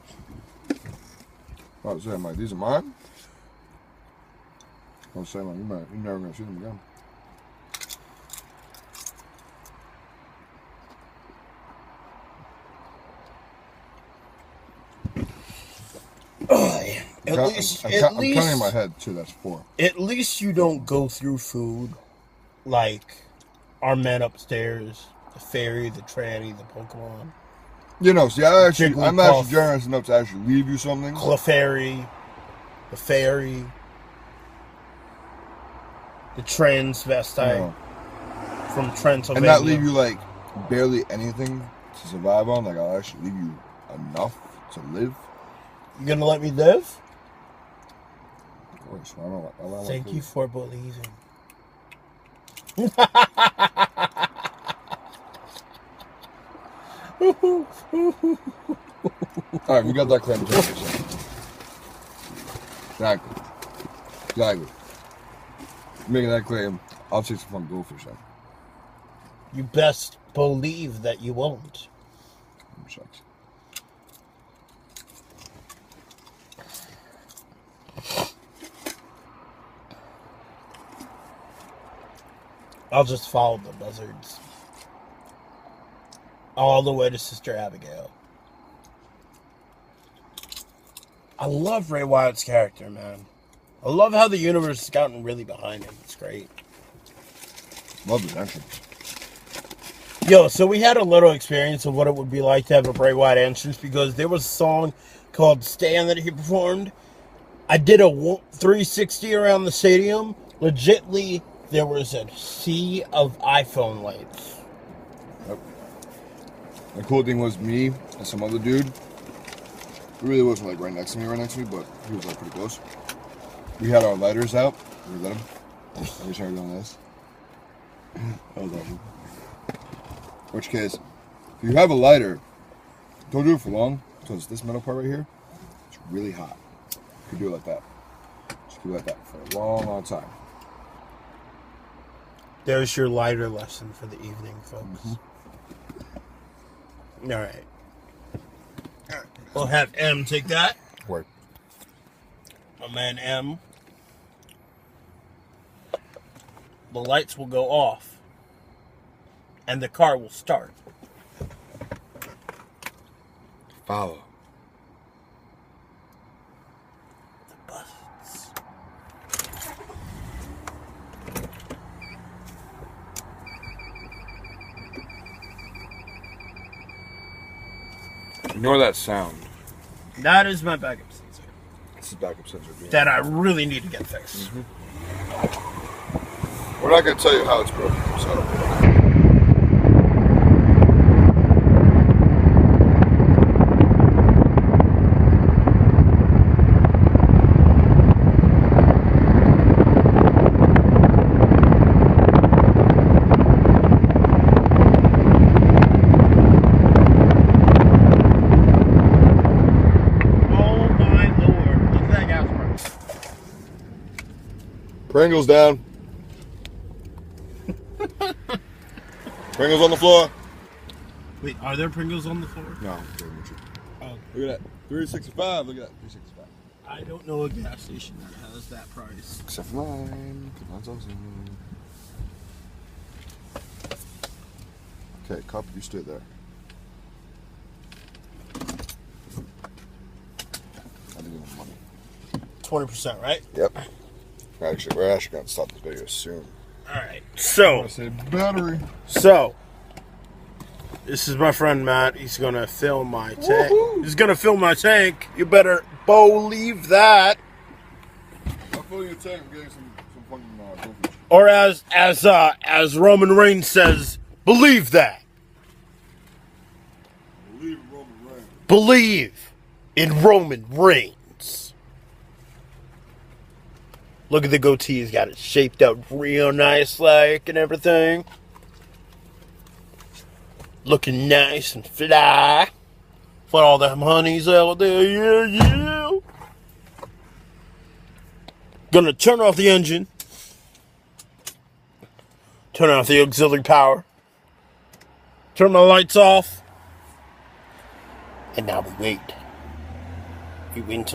go. I was saying, like, these are mine? I was saying, like, you're never gonna see them again. Oh, yeah. At I'm least, counting in my head, too, that's 4. at least you don't go through food like our man upstairs, the fairy, the tranny, the Pokemon, You know, see, I'm actually Jigglypuff. generous enough to actually leave you something. Clefairy, the fairy, the transvestite No. from And Transylvania. not leave you, like, barely anything to survive on. Like, I'll actually leave you enough to live. You gonna let me live? Of course. I don't know. Thank you for believing. Alright, we got that clam chowder. Exactly. Exactly. Making that claim, I'll take some fun goldfish out. You best believe that you won't. Shucks. I'll just follow the buzzards. All the way to Sister Abigail. I love Ray Wyatt's character, man. I love how the universe has gotten really behind him. It's great. Love his entrance. Yo, so we had a little experience of what it would be like to have a Bray Wyatt entrance because there was a song called Stand that he performed. I did a 360 around the stadium. Legitly, there was a sea of iPhone lights. Yep. The cool thing was me and some other dude. He really wasn't like right next to me, but he was like pretty close. We had our lighters out. We lit them. And we started doing this. That was awesome. Which case, if you have a lighter, don't do it for long, because this metal part right here, it's really hot. You can do it like that. Just keep it like that for a long, long time. There's your lighter lesson for the evening, folks. Mm-hmm. All right. We'll have M take that. Word. My man M. The lights will go off. And the car will start. Follow. The buzzards. Ignore that sound. That is my backup sensor. This is backup sensor. That I really need to get fixed. Mm-hmm. We're not going to tell you how it's broken, so... Pringles down. Pringles on the floor. Wait, are there Pringles on the floor? No. Oh. Look at that. 365. Look at that. 365. I don't know a gas station that has that price. Except for mine. Mine's awesome. Okay, cup, you stay there. I need more money. 20%, right? Yep. We're actually going to stop this video soon. Alright, so battery. So this is my friend Matt. He's gonna fill my tank. He's gonna fill my tank. You better believe that. I'll fill your tank. I'm getting some fucking goldfish. Or as Roman Reigns says, believe that. Believe in Roman Reigns. Believe in Roman Reigns. Look at the goatee. He's got it shaped up real nice like and everything. Looking nice and fly. For all them honeys out there. Yeah, yeah. Gonna turn off the engine. Turn off the auxiliary power. Turn my lights off. And now we wait. We wait until